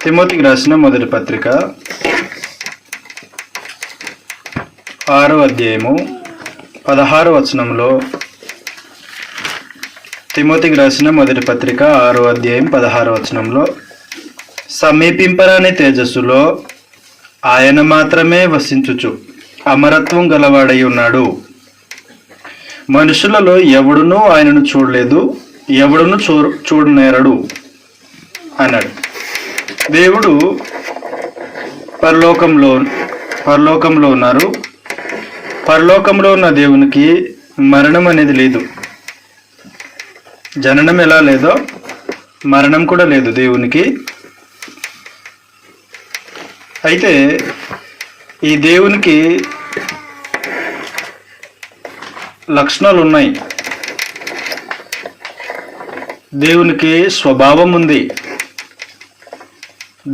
తిమోతికి రాసిన మొదటి పత్రిక 6వ అధ్యాయము 16వ వచనంలో, తిమోతికి రాసిన మొదటి పత్రిక 6వ అధ్యాయం 16వ వచనంలో, సమీపింపరాని తేజస్సులో ఆయన మాత్రమే వసించుచు అమరత్వం గలవాడై ఉన్నాడు. మనుషులలో ఎవడునూ ఆయనను చూడలేదు, ఎవడును చూడనేరడు అన్నాడు. దేవుడు పరలోకంలో ఉన్నారు. పరలోకంలో ఉన్న దేవునికి మరణం అనేది లేదు. జననం ఎలా లేదో మరణం కూడా లేదు దేవునికి. అయితే ఈ దేవునికి లక్షణాలు ఉన్నాయి. దేవునికి స్వభావం ఉంది.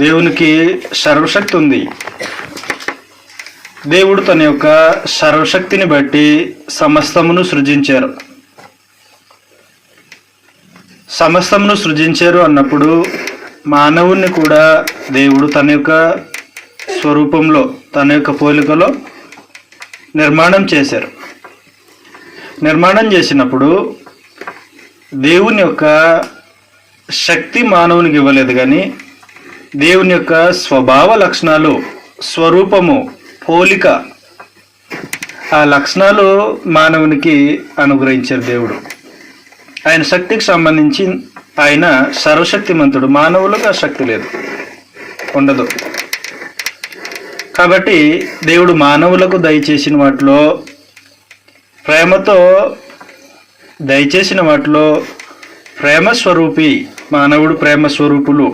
దేవునికి సర్వశక్తి ఉంది. దేవుడు తన యొక్క సర్వశక్తిని బట్టి సమస్తమును సృజించారు. సమస్తమును సృజించారు అన్నప్పుడు మానవుణ్ణి కూడా దేవుడు తన యొక్క స్వరూపంలో, తన యొక్క పోలికలో నిర్మాణం చేశారు. నిర్మాణం చేసినప్పుడు దేవుని యొక్క శక్తి మానవునికి ఇవ్వలేదు, కానీ దేవుని యొక్క స్వభావ లక్షణాలు, స్వరూపము, పోలిక, ఆ లక్షణాలు మానవునికి అనుగ్రహించారు దేవుడు. ఆయన శక్తికి సంబంధించి ఆయన సర్వశక్తిమంతుడు. మానవులకు ఆ శక్తి లేదు, ఉండదు. కాబట్టి దేవుడు మానవులకు దయచేసిన వాటిలో, ప్రేమతో దయచేసిన వాటిలో ప్రేమస్వరూపి మానవుడు, ప్రేమస్వరూపులు,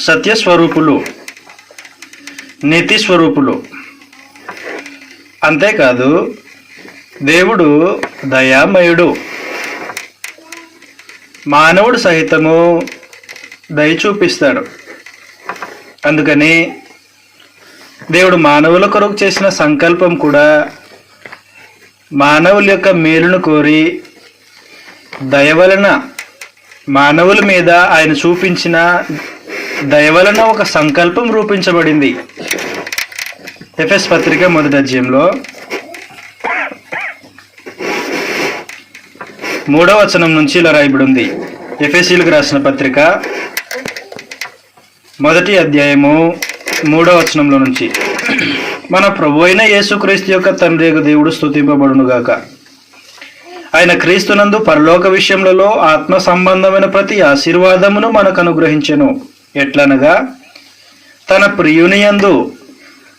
సత్యస్వరూపులు, నీతి స్వరూపులు. అంతేకాదు దేవుడు దయామయుడు. మానవుడు సహితము దయ చూపిస్తాడు. అందుకని దేవుడు మానవుల కొరకు చేసిన సంకల్పం కూడా మానవుల యొక్క మేలును కోరి దయ వలన, మానవుల మీద ఆయన చూపించిన దయ వలన ఒక సంకల్పం రూపించబడింది. ఎఫెస్ పత్రిక మొదటి అధ్యాయంలో 3వ వచనం నుంచి ఇలా రాయబడి ఉంది. ఎఫెసీలకు రాసిన పత్రిక మొదటి అధ్యాయము 3వ వచనంలో నుంచి, మన ప్రభు అయిన యేసుక్రీస్తు యొక్క తండ్రి దేవుడు స్తుతింపబడునుగాక. ఆయన క్రీస్తునందు పరలోక విషయములలో ఆత్మ సంబంధమైన ప్రతి ఆశీర్వాదమును మనకు అనుగ్రహించెను. ఎట్లనగా తన ప్రియుని యందు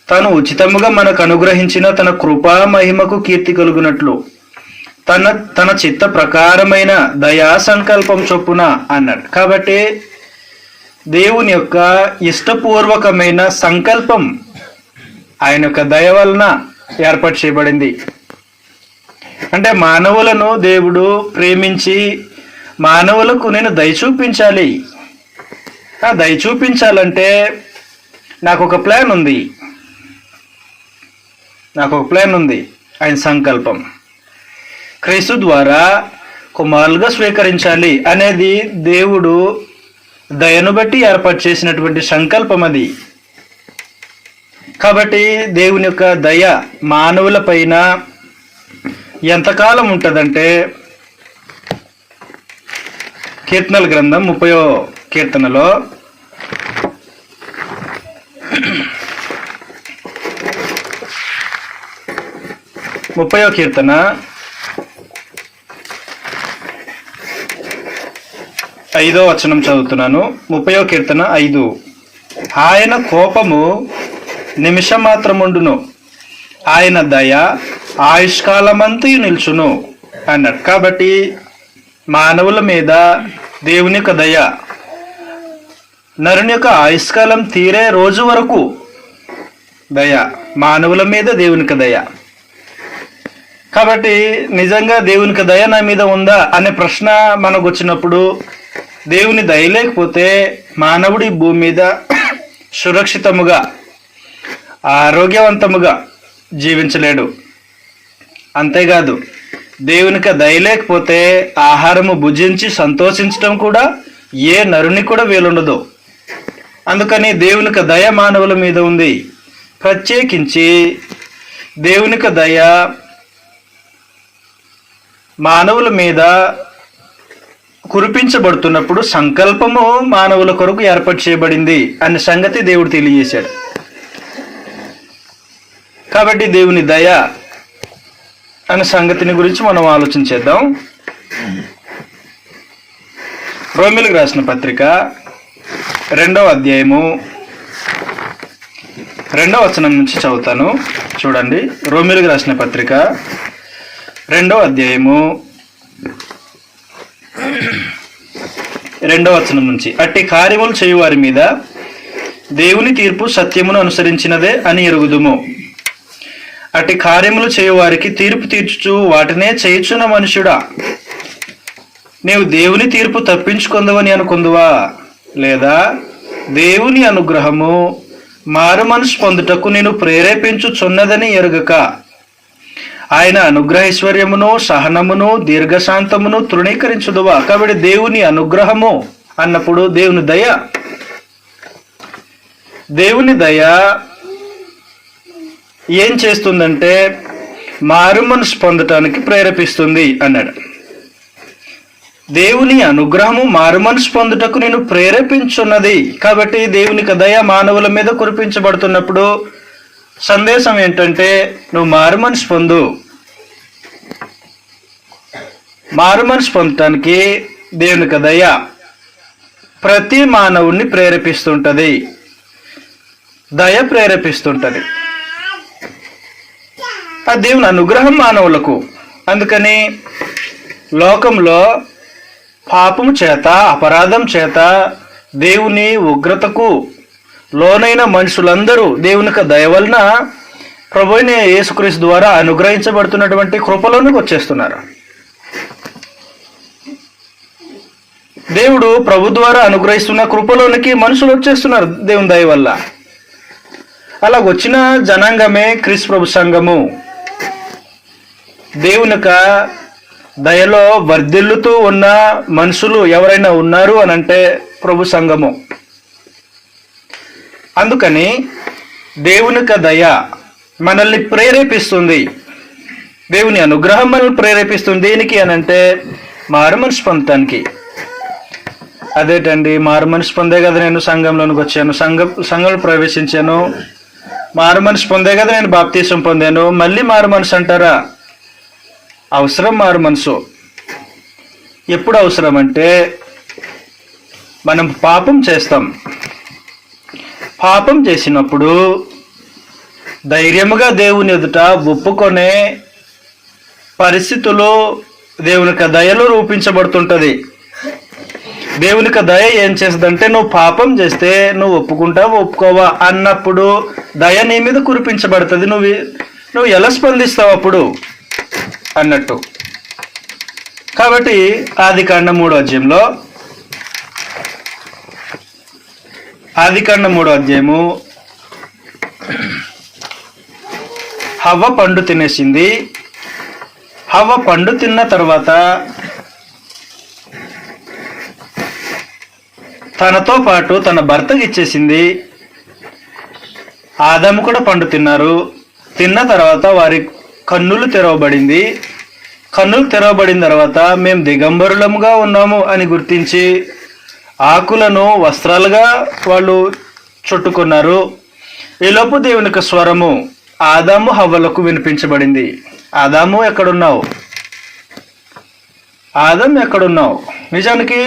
తను ఉచితముగా మనకు అనుగ్రహించిన తన కృపా మహిమకు కీర్తి కలుగునట్లు తన చిత్త ప్రకారమైన దయా సంకల్పం చొప్పున అన్నాడు. కాబట్టి దేవుని యొక్క ఇష్టపూర్వకమైన సంకల్పం ఆయన యొక్క దయ వలన ఏర్పాటు చేయబడింది. అంటే మానవులను దేవుడు ప్రేమించి మానవులకు నేను దయ చూపించాలి. ఆ దయ చూపించాలంటే నాకు ఒక ప్లాన్ ఉంది. ఆయన సంకల్పం క్రీస్తు ద్వారా కుమారులుగా స్వీకరించాలి అనేది దేవుడు దయను బట్టి ఏర్పాటు చేసినటువంటి సంకల్పం అది. కాబట్టి దేవుని యొక్క దయ మానవుల పైన ఎంతకాలం ఉంటుందంటే, కీర్తనల గ్రంథం 30వ కీర్తనలో 30వ కీర్తన 5వ వచనం చదువుతున్నాను. 30వ కీర్తన 5, ఆయన కోపము నిమిషం మాత్రముండును, ఆయన దయ ఆయుష్కాలమంతయు నిల్చును అన్నాడు. కాబట్టి మానవుల మీద దేవుని యొక్క దయ, నరుని యొక్క ఆయుష్కాలం తీరే రోజు వరకు దయ, మానవుల మీద దేవునికి దయ. కాబట్టి నిజంగా దేవునికి దయ నా మీద ఉందా అనే ప్రశ్న మనకు వచ్చినప్పుడు, దేవుని దయ లేకపోతే మానవుడి భూమి మీద సురక్షితముగా, ఆరోగ్యవంతముగా జీవించలేడు. అంతేకాదు దేవునికి దయ లేకపోతే ఆహారము భుజించి సంతోషించడం కూడా ఏ నరుని కూడా వీలుండదు. అందుకని దేవునికి దయ మానవుల మీద ఉంది. ప్రత్యేకించి దేవునికి దయ మానవుల మీద కురిపించబడుతున్నప్పుడు సంకల్పము మానవుల కొరకు ఏర్పాటు చేయబడింది అనే సంగతి దేవుడు తెలియజేశాడు. కాబట్టి దేవుని దయ అనే సంగతిని గురించి మనం ఆలోచించేద్దాం. రోమీయులకు రాసిన పత్రిక 2వ అధ్యాయము 2వ వచనం నుంచి చదువుతాను, చూడండి. రోమీయులకు రాసిన పత్రిక 2వ అధ్యాయము 2వ వచనం నుంచి, అట్టి కార్యములు చేయువారి మీద దేవుని తీర్పు సత్యమును అనుసరించినదే అని ఎరుగుదుము. అట్టి కార్యములు చేయువారికి తీర్పు తీర్చుచు వాటినే చేయుచున్న మనుషుడా, నీవు దేవుని తీర్పు తప్పించుకుందవని అనుకుందువా? లేదా దేవుని అనుగ్రహము మారు మనసు పొందుటకు నేను ప్రేరేపించుచున్నదని ఎరుగక ఆయన అనుగ్రహైశ్వర్యమును సహనమును దీర్ఘశాంతమును తృణీకరించుదువా? కాబట్టి దేవుని అనుగ్రహము అన్నప్పుడు దేవుని దయ ఏం చేస్తుందంటే మారు మనసు పొందటానికి ప్రేరేపిస్తుంది అన్నాడు. దేవుని అనుగ్రహము మారు మనసు పొందుటకు నేను ప్రేరేపించున్నది. కాబట్టి దేవునికి దయ మానవుల మీద కురిపించబడుతున్నప్పుడు సందేశం ఏంటంటే నువ్వు మారు మనసు పొందు. మారు మనసు పొందటానికి దేవునికి దయ ప్రతి మానవుణ్ణి ప్రేరేపిస్తుంటది, దయ ప్రేరేపిస్తుంటది. ఆ దేవుని అనుగ్రహం మానవులకు. అందుకని లోకంలో పాపము చేత అపరాధం చేత దేవుని ఉగ్రతకు లోనైన మనుషులందరూ దేవునికి దయ వలన ప్రభువైన యేసుక్రీస్తు ద్వారా అనుగ్రహించబడుతున్నటువంటి కృపలోనికి వచ్చేస్తున్నారు. దేవుడు ప్రభు ద్వారా అనుగ్రహిస్తున్న కృపలోనికి మనుషులు వచ్చేస్తున్నారు దేవుని దయ వల్ల. అలా వచ్చిన జనాంగమే క్రీస్తు ప్రభు సంఘము. దేవునిక దయలో వర్ధిల్లుతూ ఉన్న మనుషులు ఎవరైనా ఉన్నారు అని అంటే ప్రభు సంఘము. అందుకని దేవునిక దయ మనల్ని ప్రేరేపిస్తుంది, దేవుని అనుగ్రహం మనల్ని ప్రేరేపిస్తుంది. దేనికి అని అంటే మారు మనసు పొందటానికి. అదేటండి, మారు మనసు పొందే కదా నేను సంఘంలోనికి వచ్చాను, సంఘంలో ప్రవేశించాను, మారు మనసు పొందే కదా నేను బాప్తీసం పొందాను, మళ్ళీ మారు మనసు అంటారా? అవసరం మారు మనసు. ఎప్పుడు అవసరం అంటే మనం పాపం చేస్తాం. పాపం చేసినప్పుడు ధైర్యముగా దేవుని ఎదుట ఒప్పుకొనే పరిస్థితులు దేవునికి దయలో రూపించబడుతుంటది. దేవునికి దయ ఏం చేస్తుందంటే నువ్వు పాపం చేస్తే నువ్వు ఒప్పుకుంటావా ఒప్పుకోవా అన్నప్పుడు దయ నీ మీద కురిపించబడుతుంది. నువ్వు ఎలా స్పందిస్తావు అప్పుడు అన్నట్టు. కాబట్టి ఆదికాండం 3వ అధ్యాయంలో హవ్వ పండు తినేసింది. హవ్వ పండు తిన్న తర్వాత తనతో పాటు తన భర్తకి ఇచ్చేసింది. ఆదాము కూడా పండు తిన్నారు. తిన్న తర్వాత వారి కన్నులు తెరవబడింది. కన్నులు తెరవబడిన తర్వాత మేము దిగంబరులముగా ఉన్నాము అని గుర్తించి ఆకులను వస్త్రాలుగా వాళ్ళు చుట్టుకున్నారు. ఈలోపు దేవునికి స్వరము ఆదాము హవ్వలకు వినిపించబడింది. ఆదాము ఎక్కడున్నావు? ఆదాం ఎక్కడున్నావు? నిజానికి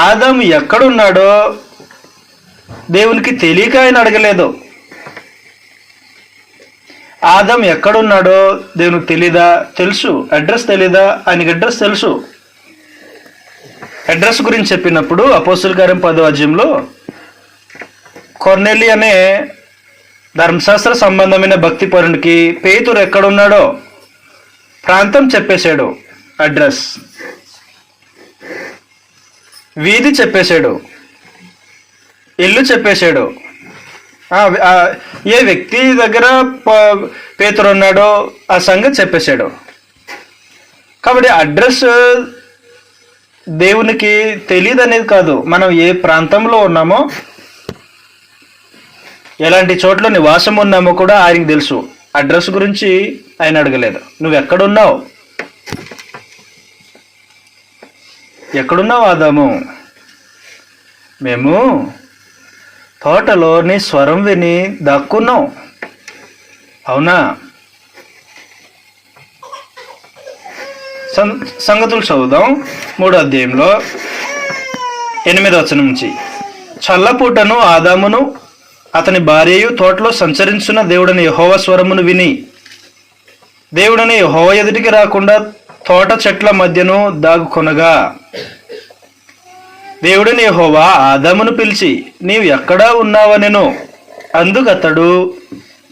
ఆదాము ఎక్కడున్నాడో దేవునికి తెలియక ఆయన అడగలేదు. ఆదాం ఎక్కడున్నాడో దేవునికి తెలీదా? తెలుసు. అడ్రస్ తెలీదా? ఆయనకి అడ్రస్ తెలుసు. అడ్రస్ గురించి చెప్పినప్పుడు అపోస్తుల కార్యం 10వ అధ్యాయంలో కొర్నేలి అనే ధర్మశాస్త్ర సంబంధమైన భక్తి పరునికి పేతురు ఎక్కడున్నాడో ప్రాంతం చెప్పేశాడు, అడ్రస్, వీధి చెప్పేశాడు, ఇల్లు చెప్పేశాడు. ఏ వ్యక్తి దగ్గర పేతురు ఉన్నాడో ఆ సంగతి చెప్పేశాడు. కాబట్టి అడ్రస్ దేవునికి తెలియదు అనేది కాదు, మనం ఏ ప్రాంతంలో ఉన్నామో, ఎలాంటి చోట్ల నివాసం ఉన్నామో కూడా ఆయనకి తెలుసు. అడ్రస్ గురించి ఆయన అడగలేదు. నువ్వు ఎక్కడున్నావు, ఎక్కడున్నావు ఆదాము? మేము తోటలో నీ స్వరం విని దాక్కున్నాం. అవునా? సంగతులు చదువుదాం 3వ అధ్యాయంలో 8వ వచనం నుంచి. చల్లపూటను ఆదామును అతని భార్యయు తోటలో సంచరించున్న దేవుడని యెహోవా స్వరమును విని, దేవుడని యెహోవా ఎదుటికి రాకుండా తోట చెట్ల మధ్యను దాగుకొనగా, దేవుడని యెహోవా ఆదామును పిలిచి, నీవు ఎక్కడా ఉన్నావనెను. అందుకతడు,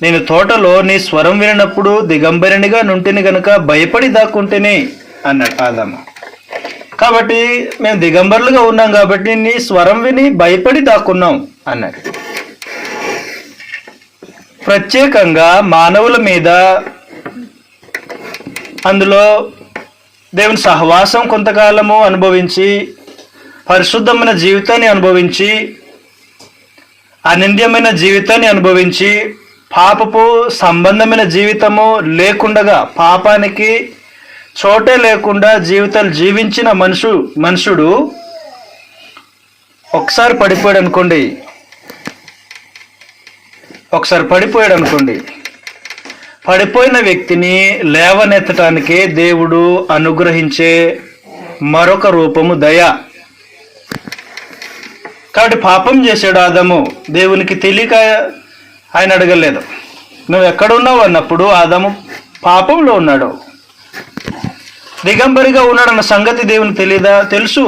నేను తోటలో నీ స్వరం వినప్పుడు దిగంబరినిగా నుంటిని గనుక భయపడి దాక్కుంటేనే అన్నాడు ఆదాము. కాబట్టి మేము దిగంబరులుగా ఉన్నాం కాబట్టి నీ స్వరం విని భయపడి దాక్కున్నాం అన్నాడు. ప్రత్యేకంగా మానవుల మీద, అందులో దేవుని సహవాసం కొంతకాలము అనుభవించి, పరిశుద్ధమైన జీవితాన్ని అనుభవించి, అనింద్యమైన జీవితాన్ని అనుభవించి, పాపపు సంబంధమైన జీవితము లేకుండగా, పాపానికి చోటే లేకుండా జీవితాలు జీవించిన మనుషుడు ఒకసారి పడిపోయాడు అనుకోండి, పడిపోయిన వ్యక్తిని లేవనెత్తటానికి దేవుడు అనుగ్రహించే మరొక రూపము దయ. కాబట్టి పాపం చేశాడు ఆదాము. దేవునికి తెలియక ఆయన అడగలేదు. నువ్వు ఎక్కడున్నావు అన్నప్పుడు ఆదాము పాపంలో ఉన్నాడు, దిగంబరిగా ఉన్నాడు అన్న సంగతి దేవునికి తెలియదా? తెలుసు.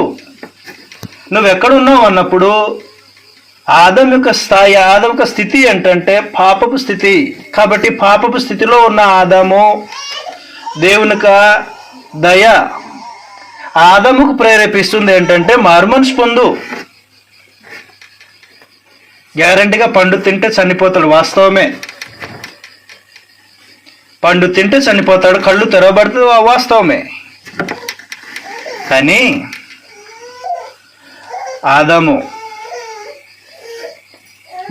నువ్వు ఎక్కడున్నావు అన్నప్పుడు ఆదాము యొక్క స్థాయి, ఆదాము యొక్క స్థితి ఏంటంటే పాపపు స్థితి. కాబట్టి పాపపు స్థితిలో ఉన్న ఆదాము దేవునిక దయ ఆదాముకు ప్రేరేపిస్తుంది ఏంటంటే, మారుమనసు పొందు. గ్యారంటీగా పండు తింటే చనిపోతాడు, వాస్తవమే. పండు తింటే చనిపోతాడు, కళ్ళు తెరవబడుతుంది, వాస్తవమే. కానీ ఆదాము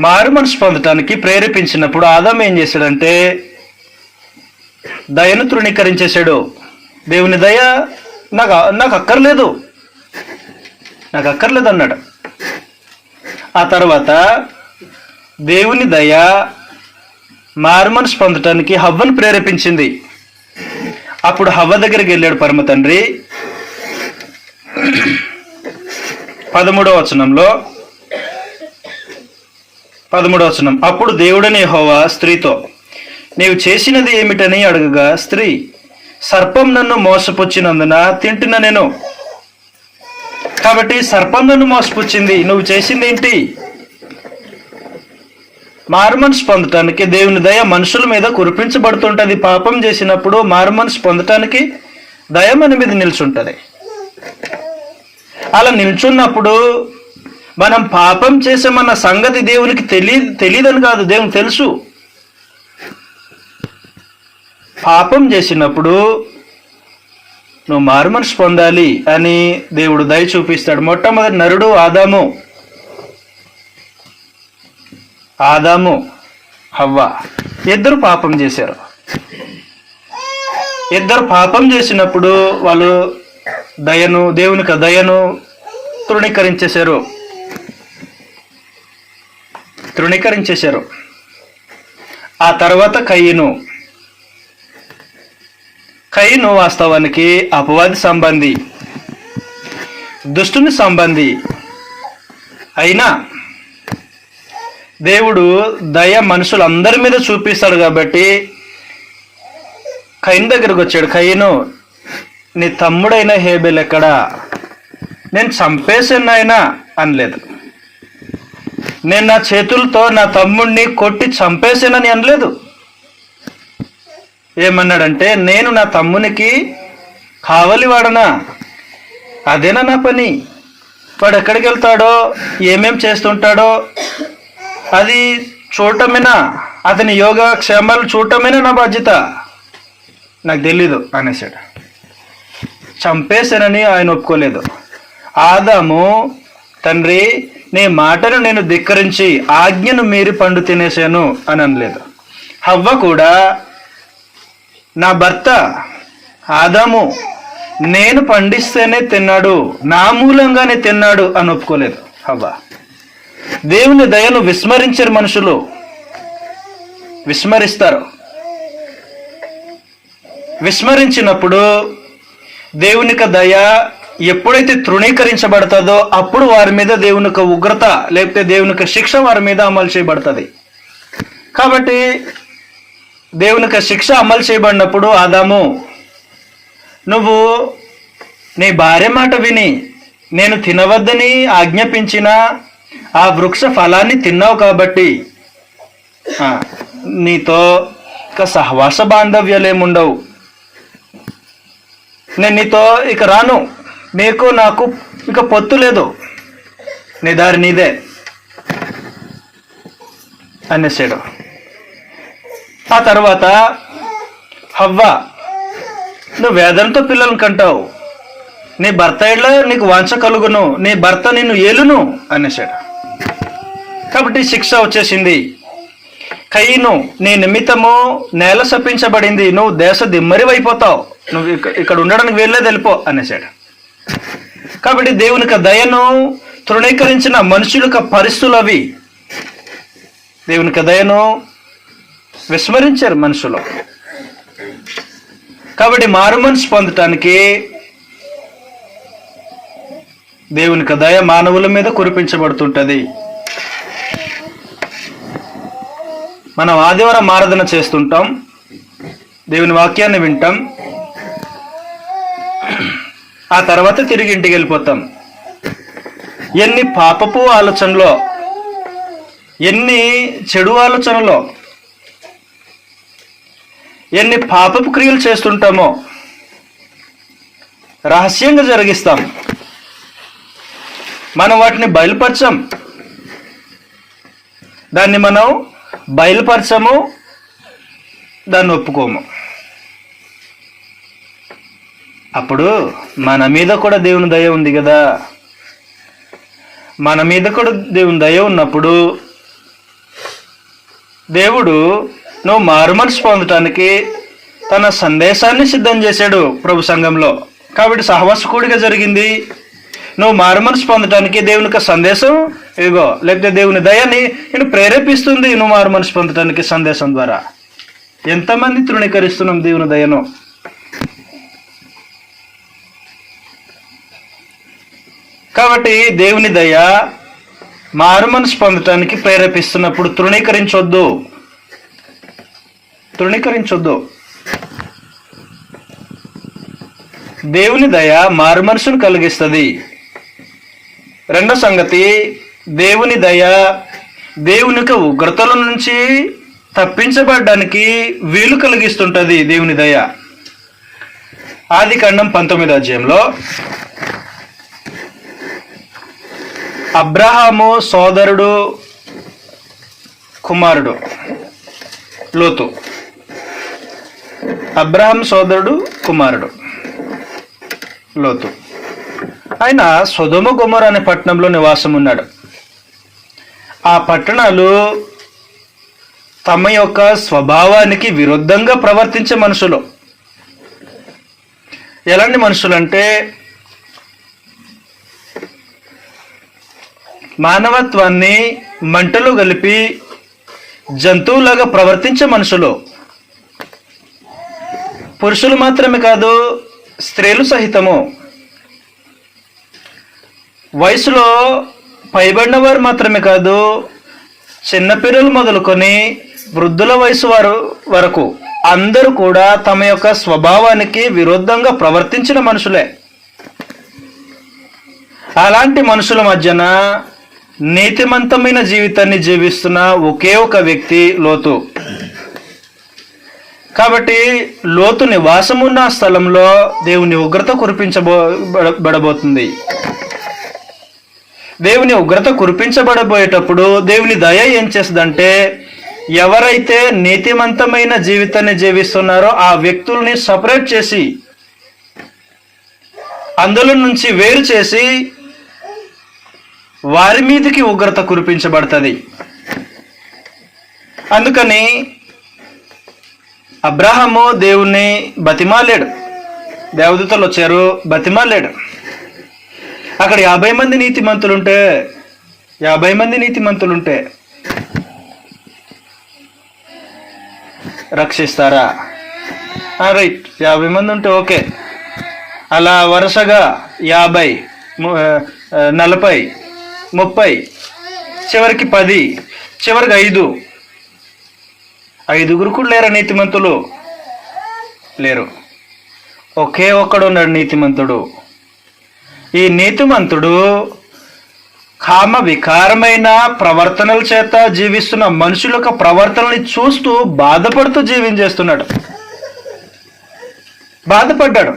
మారు మనసు పొందటానికి ప్రేరేపించినప్పుడు ఆదాము ఏం చేశాడంటే దయను తృణీకరించేశాడు. దేవుని దయ నాకు అక్కర్లేదు అన్నాడు. ఆ తర్వాత దేవుని దయ మారు మనసు పొందటానికి హవ్వను ప్రేరేపించింది. అప్పుడు హవ్వ దగ్గరికి వెళ్ళాడు పరమ తండ్రి. 13వ వచనం. అప్పుడు దేవుడని యెహోవా స్త్రీతో, నీవు చేసినది ఏమిటని అడగగా, స్త్రీ, సర్పం నన్ను మోసపుచ్చినందున తింటున్న నేను. కాబట్టి సర్పం నన్ను మోసపుచ్చింది, నువ్వు చేసింది ఏంటి? మారుమనసు పొందటానికి దేవుని దయ మనుషుల మీద కురిపించబడుతుంటది. పాపం చేసినప్పుడు మారుమనసు పొందటానికి దయ మన మీద నిల్చుంటది. అలా నిల్చున్నప్పుడు మనం పాపం చేసామన్న సంగతి దేవునికి తెలియదని కాదు, దేవునికి తెలుసు. పాపం చేసినప్పుడు నువ్వు మారుమనసు పొందాలి అని దేవుడు దయ చూపిస్తాడు. మొట్టమొదటి నరుడు ఆదాము హవ్వ ఇద్దరు పాపం చేశారు. ఇద్దరు పాపం చేసినప్పుడు వాళ్ళు దేవునికి దయను తృణీకరించేశారు. ఆ తర్వాత కయ్యను వాస్తవానికి అపవాది సంబంధి, దుష్టుని సంబంధి. అయినా దేవుడు దయ మనుషులందరి మీద చూపిస్తాడు కాబట్టి కయ్యను దగ్గరకు వచ్చాడు. కయ్యను, నీ తమ్ముడైన హేబెల్ ఎక్కడా? నేను చంపేసాను ఆయన అనలేదు. నేను నా చేతులతో నా తమ్ముడిని కొట్టి చంపేసానని అనలేదు. ఏమన్నాడంటే, నేను నా తమ్మునికి కావలి వాడనా? అదేనా నా పని? వాడు ఎక్కడికి వెళ్తాడో, ఏమేం చేస్తుంటాడో అది చూడటమేనా, అతని యోగ క్షేమాలు చూడటమేనా నా బాధ్యత? నాకు తెలీదు అనేసాడు. చంపేశానని ఆయన ఒప్పుకోలేదు. ఆదాము, తండ్రి నీ మాటను నేను ధిక్కరించి ఆజ్ఞను మీరి పండు తినేశాను అని అనలేదు. హవ్వ కూడా నా భర్త ఆదాము నేను పండిస్తేనే తిన్నాడు, నా మూలంగానే తిన్నాడు అని ఒప్పుకోలేదు హవ్వ. దేవుని దయను విస్మరించారు మనుషులు, విస్మరిస్తారు. విస్మరించినప్పుడు దేవుని యొక్క దయ ఎప్పుడైతే తృణీకరించబడుతుందో అప్పుడు వారి మీద దేవుని యొక్క ఉగ్రత లేకపోతే దేవుని యొక్క శిక్ష వారి మీద అమలు చేయబడుతుంది. కాబట్టి దేవుని యొక్క శిక్ష అమలు చేయబడినప్పుడు ఆదాము, నువ్వు నీ భార్య మాట విని నేను తినవద్దని ఆజ్ఞాపించిన ఆ వృక్ష ఫలాన్ని తిన్నావు కాబట్టి నీతో ఇక సహవాస బాంధవ్యాలేముండవు, నేను నీతో ఇక రాను, నీకు నాకు ఇక పొత్తు లేదు, నీ దారి నీదే అనేసాడు. ఆ తర్వాత హవ్వ, నువ్వు వేదనతో పిల్లలను కంటావు, నీ భర్త ఇళ్ళ నీకు వాంఛ కలుగును, నీ భర్త నిన్ను ఏలును అనేసాడు. కాబట్టి శిక్ష వచ్చేసింది. కయీను, నీ నిమిత్తము నేల శపించబడింది, నువ్వు దేశ దిమ్మరివైపోతావు, నువ్వు ఇక్కడ ఉండడానికి వెళ్ళేది వెళ్ళిపో అనేసాడు. కాబట్టి దేవుని యొక్క దయను తృణీకరించిన మనుషుల యొక్క పరిస్థితులు అవి. దేవుని యొక్క దయను విస్మరించారు మనుషులు. కాబట్టి మారు మనసు పొందటానికి దేవుని యొక్క దయ మానవుల మీద కురిపించబడుతుంటది. మనం ఆదివారం ఆరాధన చేస్తుంటాం, దేవుని వాక్యాన్ని వింటాం, ఆ తర్వాత తిరిగి ఇంటికి వెళ్ళిపోతాం. ఎన్ని పాపపు ఆలోచనలో, ఎన్ని చెడు ఆలోచనలో, ఎన్ని పాపపు క్రియలు చేస్తుంటామో రహస్యంగా జరిగిస్తాం. మనం వాటిని బయలుపరచం, దాన్ని మనం బయలుపరచము, దాన్ని ఒప్పుకోము. అప్పుడు మన మీద కూడా దేవుని దయ ఉంది కదా. మన మీద కూడా దేవుని దయ ఉన్నప్పుడు దేవుడు నువ్వు మారు మనసు పొందటానికి తన సందేశాన్ని సిద్ధం చేశాడు ప్రభు సంఘంలో. కాబట్టి సహవాసకుడిగా జరిగింది. నువ్వు మారు మనసు పొందటానికి దేవుని యొక్క సందేశం ఇదిగో, లేకపోతే దేవుని దయని నేను ప్రేరేపిస్తుంది. నువ్వు మారు మనసు పొందటానికి సందేశం ద్వారా ఎంతమంది తృణీకరిస్తున్నాం దేవుని దయను. కాబట్టి దేవుని దయ మారు మనసు పొందటానికి ప్రేరేపిస్తున్నప్పుడు తృణీకరించొద్దు. దేవుని దయ మారు మనసును కలిగిస్తుంది. రెండో సంగతి, దేవుని దయ దేవుని యొక్క ఉగ్రతల నుంచి తప్పించబడడానికి వీలు కలిగిస్తుంటది. దేవుని దయ ఆదికాండం 19వ అధ్యాయంలో అబ్రహాము సోదరుడు కుమారుడు లోతు, అబ్రహాం సోదరుడు కుమారుడు లోతు, ఆయన సొదొమ గొమొర అనే పట్టణంలో నివాసం ఉన్నాడు. ఆ పట్టణాలు తమ యొక్క స్వభావానికి విరుద్ధంగా ప్రవర్తించే మనుషులు. ఎలాంటి మనుషులు అంటే మానవత్వాన్ని మంటలో కలిపి జంతువులాగా ప్రవర్తించే మనుషులు. పురుషులు మాత్రమే కాదు, స్త్రీలు సహితము. వయసులో పైబడిన వారు మాత్రమే కాదు, చిన్నపిల్లలు మొదలుకొని వృద్ధుల వయసు వారు వరకు అందరూ కూడా తమ యొక్క స్వభావానికి విరుద్ధంగా ప్రవర్తించిన మనుషులే. అలాంటి మనుషుల మధ్యన నీతిమంతమైన జీవితాన్ని జీవిస్తున్న ఒకే ఒక వ్యక్తి లోతు. కాబట్టి లోతు నివాసం ఉన్న స్థలంలో దేవుని ఉగ్రత కురిపించబడబోతుంది. దేవుని ఉగ్రత కురిపించబడబోయేటప్పుడు దేవుని దయ ఏం చేస్తుందంటే, ఎవరైతే నీతిమంతమైన జీవితాన్ని జీవిస్తున్నారో ఆ వ్యక్తుల్ని సపరేట్ చేసి, అందులో నుంచి వేరు చేసి వారి మీదకి ఉగ్రత కురిపించబడుతుంది. అందుకని అబ్రహాము దేవుణ్ణి బతిమాలాడు. దేవదూతలు వచ్చారు, బతిమాలాడు. అక్కడ 50 మంది నీతిమంతులుంటే రక్షిస్తారా? రైట్, 50 మంది ఉంటే ఓకే. అలా వరుసగా 50, 40, 30, చివరికి 10, చివరికి 5 కూడా లేరా నీతిమంతులు? లేరు. ఒకే ఒక్కడు ఉన్నాడు నీతిమంతుడు. ఈ నీతిమంతుడు కామ వికారమైన ప్రవర్తనల చేత జీవిస్తున్న మనుషుల యొక్క ప్రవర్తనని చూస్తూ బాధపడుతూ జీవించేస్తున్నాడు. బాధపడ్డాడు,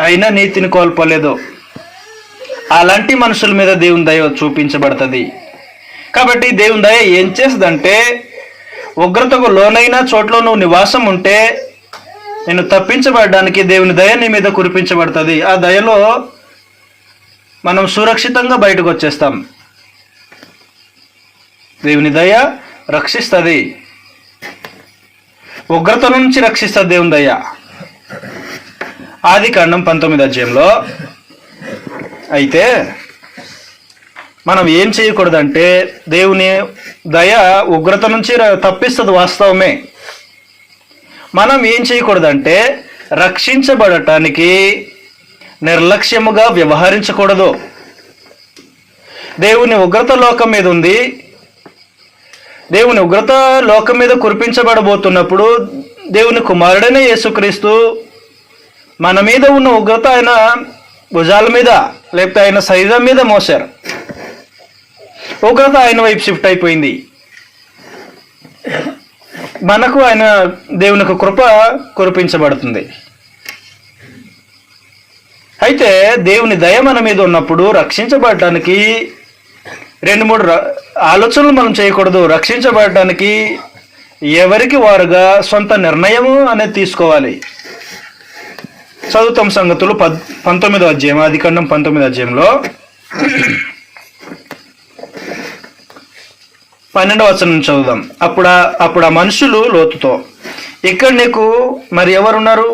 అయినా నీతిని కోల్పోలేదు. అలాంటి మనుషుల మీద దేవుని దయ చూపించబడుతుంది. కాబట్టి దేవుని దయ ఏం చేస్తుందంటే, ఉగ్రతకు లోనైన చోట్ల నువ్వు నివాసం ఉంటే నేను తప్పించబడడానికి దేవుని దయ నీ మీద కురిపించబడుతుంది. ఆ దయలో మనం సురక్షితంగా బయటకు వచ్చేస్తాం. దేవుని దయ రక్షిస్తుంది, ఉగ్రత నుంచి రక్షిస్తుంది దేవుని దయ. ఆదికాండం 19వ అధ్యాయంలో అయితే మనం ఏం చేయకూడదంటే, దేవుని దయ ఉగ్రత నుంచి తప్పిస్తుంది వాస్తవమే. మనం ఏం చేయకూడదంటే, రక్షించబడటానికి నిర్లక్ష్యముగా వ్యవహరించకూడదు. దేవుని ఉగ్రత లోకం మీద ఉంది. దేవుని ఉగ్రత లోకం మీద కురిపించబడబోతున్నప్పుడు దేవుని కుమారుడైన యేసుక్రీస్తు మన మీద ఉన్న ఉగ్రత ఆయన భుజాల మీద లేకపోతే ఆయన శరీరం మీద మోసారు. ఉగ్రత ఆయన వైపు షిఫ్ట్ అయిపోయింది. మనకు ఆయన దేవునికి కృప కురిపించబడుతుంది. అయితే దేవుని దయ మన మీద ఉన్నప్పుడు రక్షించబడటానికి 2-3 ఆలోచనలు మనం చేయకూడదు. రక్షించబడటానికి ఎవరికి వారుగా సొంత నిర్ణయము అనేది తీసుకోవాలి. చదువుతాం సంగతులు 19వ అధ్యాయం, ఆదికాండం 19వ అధ్యాయంలో 12వ వచనం చదువుదాం. అప్పుడు ఆ మనుషులు లోతుతో, ఇక్కడ నీకు మరి ఎవరున్నారు?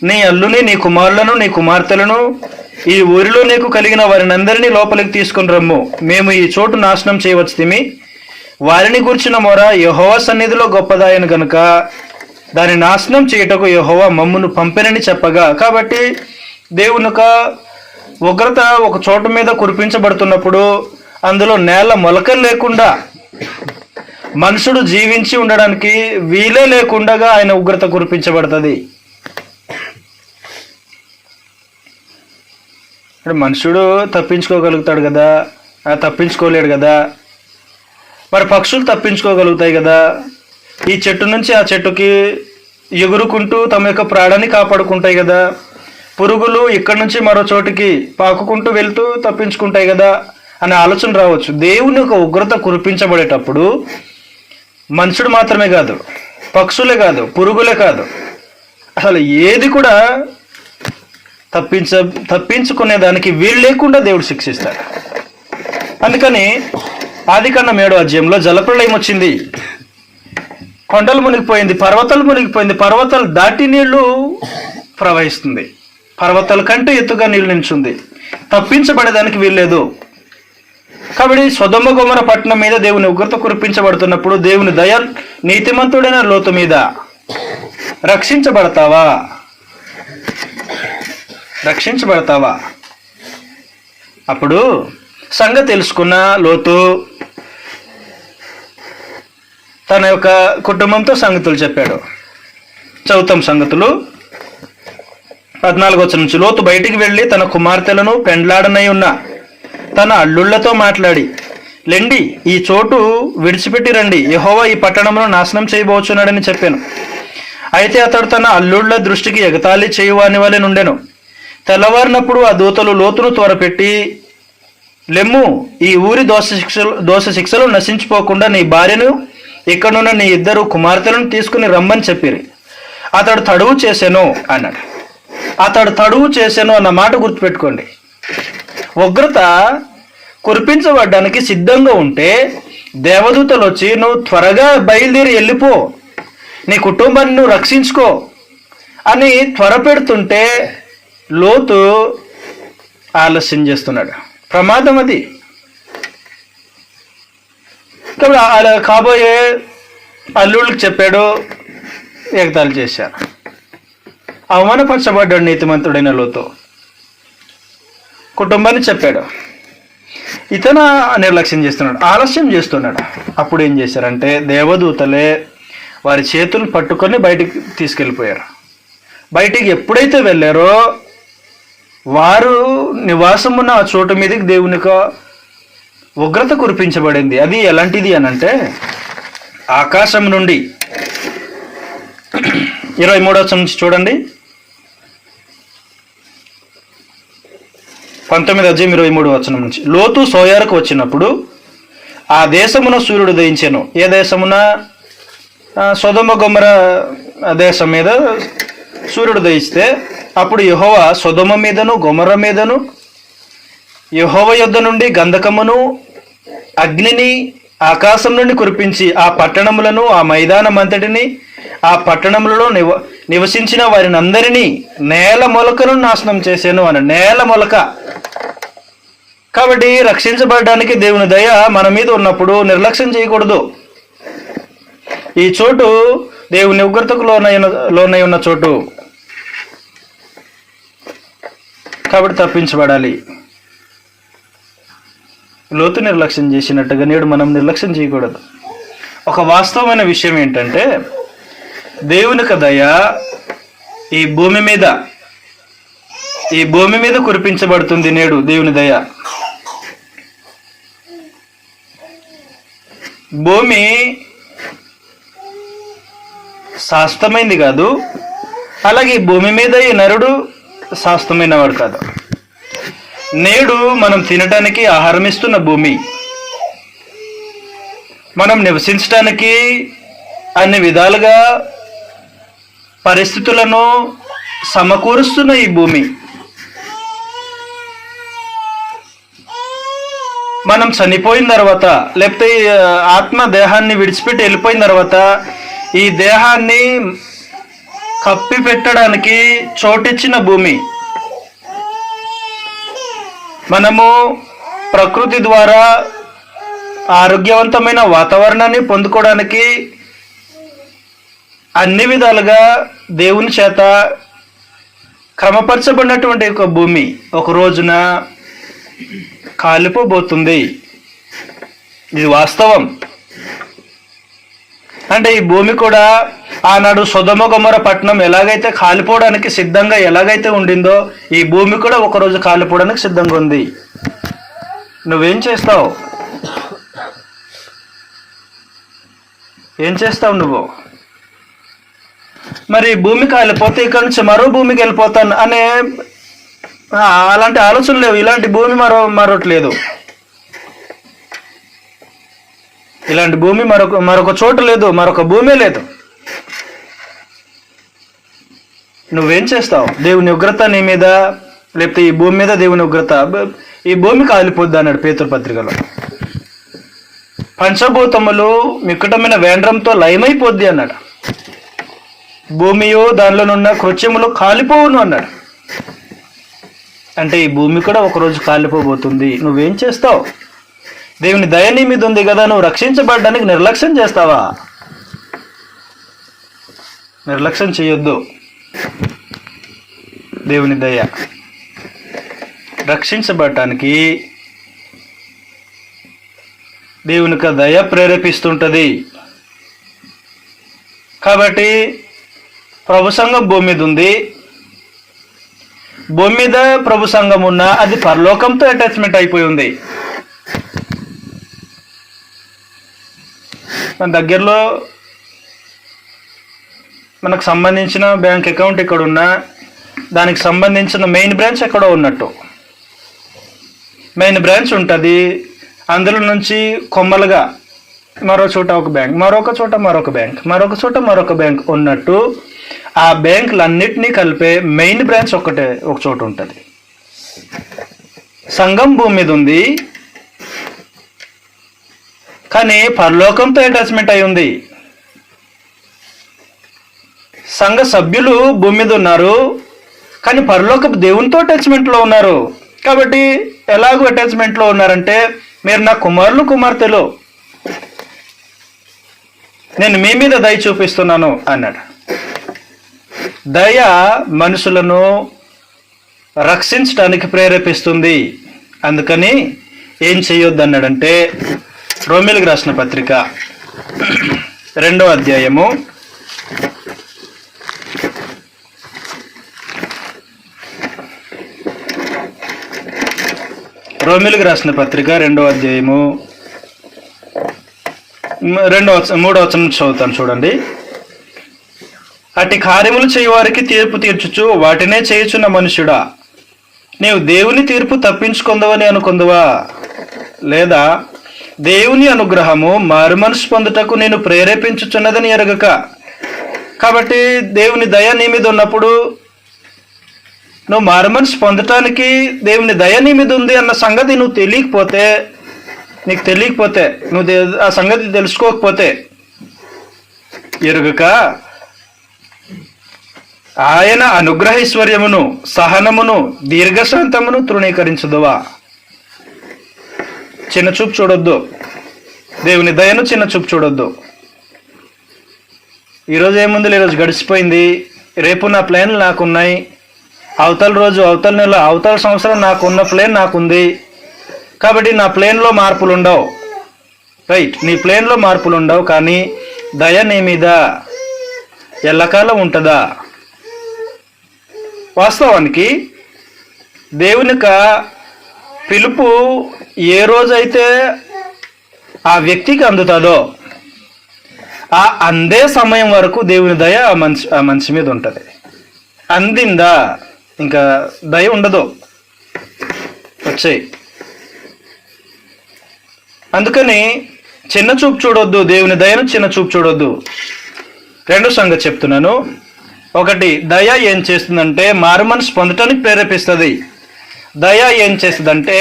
నీ అల్లుని, నీ కుమారులను, నీ కుమార్తెలను, ఈ ఊరిలో నీకు కలిగిన వారిని అందరినీ లోపలికి తీసుకుని రమ్ము. మేము ఈ చోటు నాశనం చేయవచ్చుతిమి. వారిని గూర్చిన మొర యెహోవా సన్నిధిలో గొప్పదాయన గనుక దాన్ని నాశనం చేయుటకు యెహోవా మమ్మును పంపెనని చెప్పగా. కాబట్టి దేవుని యొక్క ఉగ్రత ఒక చోటు మీద కురిపించబడుతున్నప్పుడు అందులో నేల మొలకలు లేకుండా మనుషుడు జీవించి ఉండడానికి వీలే లేకుండా ఆయన ఉగ్రత కురిపించబడుతుంది. మనుషుడు తప్పించుకోగలుగుతాడు కదా, తప్పించుకోలేడు కదా. మరి పక్షులు తప్పించుకోగలుగుతాయి కదా. ఈ చెట్టు నుంచి ఆ చెట్టుకి ఎగురుకుంటూ తమ యొక్క ప్రాణాన్ని కాపాడుకుంటాయి కదా. పురుగులు ఇక్కడి నుంచి మరో చోటికి పాకుకుంటూ వెళ్తూ తప్పించుకుంటాయి కదా అనే ఆలోచన రావచ్చు. దేవుని యొక్క ఉగ్రత కురిపించబడేటప్పుడు మనుషుడు మాత్రమే కాదు, పక్షులే కాదు, పురుగులే కాదు, అసలు ఏది కూడా తప్పించుకునే దానికి వీలు లేకుండా దేవుడు శిక్షిస్తాడు. అందుకని ఆదికాండం 7వ అధ్యాయంలో జలప్రళయం వచ్చింది. కొండలు మునిగిపోయింది, పర్వతాలు మునిగిపోయింది, పర్వతాలు దాటి నీళ్లు ప్రవహిస్తుంది, పర్వతాల కంటే ఎత్తుగా నీళ్లు నించుంది. తప్పించబడేదానికి వీల్లేదు. కాబట్టి సొదొమ గొమొర పట్టణం మీద దేవుని ఉగ్రత కురిపించబడుతున్నప్పుడు దేవుని దయ నీతిమంతుడైన లోతు మీద రక్షించబడతావా? అప్పుడు సంగతి తెలుసుకున్న లోతు తన యొక్క కుటుంబంతో సంగతులు చెప్పాడు. చదువుతాం సంగతులు 14వ వచనం నుంచి. లోతు బయటికి వెళ్ళి తన కుమార్తెలను పెండ్లాడనై ఉన్న తన అల్లుళ్లతో మాట్లాడి, లెండి, ఈ చోటు విడిచిపెట్టి రండి, యెహోవా ఈ పట్టణమును నాశనం చేయబోచున్నాడని చెప్పాను. అయితే అతడు తన అల్లుళ్ల దృష్టికి ఎగతాళి చేయువాని వలె నుండెను. తెల్లవారినప్పుడు ఆ దూతలు లోతును త్వరపెట్టి, లెమ్ము, ఈ ఊరి దోష శిక్షలు నశించిపోకుండా నీ భార్యను, ఇక్కడున్న నీ 2 కుమార్తెలను తీసుకుని రమ్మని చెప్పిరి. అతడు తడువు చేశాను అన్నాడు. అతడు తడువు చేశాను అన్న మాట గుర్తుపెట్టుకోండి. ఉగ్రత కురిపించబడ్డానికి సిద్ధంగా ఉంటే దేవదూతలు వచ్చి నువ్వు త్వరగా బయలుదేరి వెళ్ళిపో, నీ కుటుంబాన్ని నువ్వు రక్షించుకో అని త్వరపెడుతుంటే లోతు ఆలస్యం చేస్తున్నాడు. ప్రమాదం అది. కాబట్టి అలా కాబోయే అల్లుళ్ళకి చెప్పాడు, ఎగతాళి చేశారు. అవమానపరచబడ్డాడు నీతిమంతుడైన లోతు. కుటుంబాన్ని చెప్పాడు, ఇతను నిర్లక్ష్యం చేస్తున్నాడు, ఆలస్యం చేస్తున్నాడు. అప్పుడు ఏం చేశారంటే దేవదూతలే వారి చేతులు పట్టుకొని బయటికి తీసుకెళ్ళిపోయారు. బయటికి ఎప్పుడైతే వెళ్ళారో వారు నివాసం ఉన్న ఆ చోటు మీదకి దేవుని ఉగ్రత కురిపించబడింది. అది ఎలాంటిది అని అంటే ఆకాశం నుండి 23వ వచనం నుంచి చూడండి. 19:23 వచనం నుంచి. లోతు సోయారుకు వచ్చినప్పుడు ఆ దేశమున సూర్యుడు ఉదయించెను. ఏ దేశమున? సొదొమ గొమొర దేశం మీద సూర్యుడు ఉదయిస్తే అప్పుడు యెహోవా సొదొమ మీదను గొమొర మీదను యెహోవా యొద్ద నుండి గంధకమును అగ్నిని ఆకాశం నుండి కురిపించి ఆ పట్టణములను ఆ మైదానం అంతటిని ఆ పట్టణములలో నివసించిన వారిని అందరినీ నేల మొలకను నాశనం చేశాను అని. నేల మొలక. కాబట్టి రక్షించబడడానికి దేవుని దయ మన మీద ఉన్నప్పుడు నిర్లక్ష్యం చేయకూడదు. ఈ చోటు దేవుని ఉగ్రతకు లోనై ఉన్న చోటు, కాబట్టి తప్పించబడాలి. లోతు నిర్లక్ష్యం చేసినట్టుగా నేడు మనం నిర్లక్ష్యం చేయకూడదు. ఒక వాస్తవమైన విషయం ఏంటంటే దేవుని దయ ఈ భూమి మీద కురిపించబడుతుంది. నేడు దేవుని దయ. భూమి శాశ్వతమైంది కాదు, అలాగే భూమి మీద ఈ నరుడు శాశ్వతమైన వాడు కాదు. నేడు మనం తినటానికి ఆహారం ఇస్తున్న భూమి, మనం నివసించటానికి అన్ని విధాలుగా పరిస్థితులను సమకూరుస్తున్న ఈ భూమి, మనం చనిపోయిన తర్వాత లేకపోతే ఆత్మ దేహాన్ని విడిచిపెట్టి వెళ్ళిపోయిన తర్వాత ఈ దేహాన్ని కప్పి పెట్టడానికి చోటిచ్చిన భూమి. మనము ప్రకృతి ద్వారా ఆరోగ్యవంతమైన వాతావరణాన్ని పొందుకోవడానికి అన్ని విధాలుగా దేవుని చేత క్రమపరచబడినటువంటి ఒక భూమి ఒక రోజున కాలిపోబోతుంది. ఇది వాస్తవం. అంటే ఈ భూమి కూడా ఆనాడు సొదొమ గొమొర పట్టణం ఎలాగైతే కాలిపోవడానికి సిద్ధంగా ఎలాగైతే ఉండిందో ఈ భూమి కూడా ఒకరోజు కాలిపోవడానికి సిద్ధంగా ఉంది. నువ్వేం చేస్తావు? ఏం చేస్తావు నువ్వు? మరి భూమి కాలిపోతే ఇక్కడ నుంచి మరో భూమికి వెళ్ళిపోతాను అనే అలాంటి ఆలోచనలు లేవు. ఇలాంటి భూమి మరొకటి లేదు. ఇలాంటి భూమి మరొక చోటు లేదు, మరొక భూమి లేదు. నువ్వేం చేస్తావు? దేవుని ఉగ్రత నీ మీద, లేకపోతే ఈ భూమి మీద దేవుని ఉగ్రత, ఈ భూమి కాలిపోద్ది అన్నాడు పేతురు పత్రికలో. పంచభూతములు మిక్కటమైన వేండ్రంతో లయమైపోద్ది అన్నాడు. భూమియో దానిలోనున్న కృత్యములు కాలిపోవును అన్నాడు. అంటే ఈ భూమి కూడా ఒకరోజు కాలిపోబోతుంది. నువ్వేం చేస్తావు? దేవుని దయ నీ మీద ఉంది కదా, నువ్వు రక్షించబడడానికి నిర్లక్ష్యం చేస్తావా? నిర్లక్ష్యం చేయొద్దు. దేవుని దయ రక్షించబడటానికి దేవుని దయ ప్రేరేపిస్తుంటుంది. కాబట్టి ప్రభు సంఘం భూమి మీద ఉంది. భూమి మీద ప్రభు సంఘం ఉన్నా అది పరలోకంతో అటాచ్మెంట్ అయిపోయి ఉంది. మన దగ్గరలో మనకు సంబంధించిన బ్యాంక్ అకౌంట్ ఇక్కడ ఉన్నా దానికి సంబంధించిన మెయిన్ బ్రాంచ్ ఎక్కడో ఉన్నట్టు. మెయిన్ బ్రాంచ్ ఉంటుంది, అందులో నుంచి కొమ్మలుగా మరో చోట ఒక బ్యాంక్, మరొక చోట మరొక బ్యాంక్, మరొక చోట మరొక బ్యాంక్ ఉన్నట్టు ఆ బ్యాంకులన్నిటినీ కలిపే మెయిన్ బ్రాంచ్ ఒక చోట ఉంటుంది. సంఘం భూమి మీద ఉంది, కానీ పరలోకంతో అటాచ్మెంట్ అయి ఉంది. సంఘ సభ్యులు భూమి మీద ఉన్నారు, కానీ పరలోకపు దేవునితో అటాచ్మెంట్లో ఉన్నారు. కాబట్టి ఎలాగో అటాచ్మెంట్లో ఉన్నారంటే, మీరు నా కుమారులు కుమార్తెలు, నేను మీ మీద దయ చూపిస్తున్నాను అన్నాడు. దయ మనుషులను రక్షించడానికి ప్రేరేపిస్తుంది. అందుకని ఏం చేయొద్దు అన్నాడంటే, రోమిలకు రాసిన పత్రిక 2వ అధ్యాయము 2వ అధ్యాయము 3వ వచనం చదువుతాను చూడండి. అట్టి కార్యములు చేయవారికి తీర్పు తీర్చుచు వాటినే చేయుచున్న మనుష్యుడా, నీవు దేవుని తీర్పు తప్పించుకుందవని అనుకుందువా? లేదా దేవుని అనుగ్రహము మారుమనసు పొందుటకు నేను ప్రేరేపించుచున్నదని ఎరగక? కాబట్టి దేవుని దయ నీ మీద ఉన్నప్పుడు నువ్వు మారుమనసు పొందటానికి దేవుని దయ నీ మీద ఉంది అన్న సంగతి నీకు తెలియకపోతే, నువ్వు ఆ సంగతి తెలుసుకోకపోతే, ఎరుగక ఆయన అనుగ్రహైశ్వర్యమును సహనమును దీర్ఘశాంతమును తృణీకరించదువా? చిన్న చూపు చూడొద్దు, దేవుని దయను చిన్న చూపు చూడొద్దు. ఈరోజు ఏముంది, ఈరోజు గడిచిపోయింది, రేపు నా ప్లాన్లు నాకున్నాయి, అవతల రోజు, అవతల నెల, అవతల సంవత్సరం నాకున్న ప్లాన్ నాకుంది, కాబట్టి నా ప్లాన్లో మార్పులు ఉండవు. రైట్, నీ ప్లాన్లో మార్పులు ఉండవు, కానీ దయ నీ మీద ఎల్లకాలం ఉంటుందా? వాస్తవానికి దేవుని యొక్క పిలుపు ఏ రోజైతే ఆ వ్యక్తికి అందుతుందో ఆ అందే సమయం వరకు దేవుని దయ ఆ మనిషి మీద ఉంటుంది. అందిందా ఇంకా దయ ఉండదు, వచ్చాయి. అందుకని చిన్న చూపు చూడొద్దు, దేవుని దయను చిన్న చూపు చూడొద్దు. రెండో సంగతి చెప్తున్నాను. ఒకటి, దయ ఏం చేస్తుందంటే మారుమనసు పొందటానికి ప్రేరేపిస్తుంది. దయ ఏం చేస్తుందంటే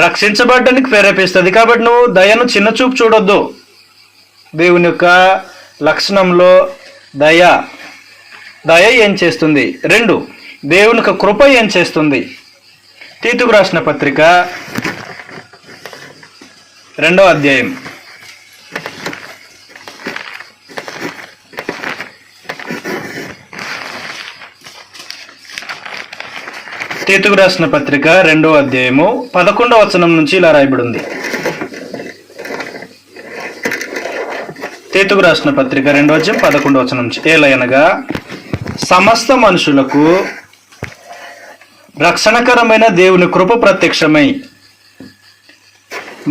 రక్షించబడడానికి ప్రేరేపిస్తుంది. కాబట్టి నువ్వు దయను చిన్న చూపు చూడొద్దు. దేవుని యొక్క లక్షణంలో దయ ఏం చేస్తుంది? 2, దేవుని యొక్క కృప ఏం చేస్తుంది? తీతుకు రాసిన పత్రిక 2వ అధ్యాయం 2వ అధ్యాయము 11వ వచనం నుంచి ఇలా రాయబడి ఉంది. తీతుకు రాసిన పత్రిక 2వ అధ్యాయం 11వ వచనం నుంచి, ఏలయనగా సమస్త మనుషులకు రక్షణకరమైన దేవుని కృప ప్రత్యక్షమై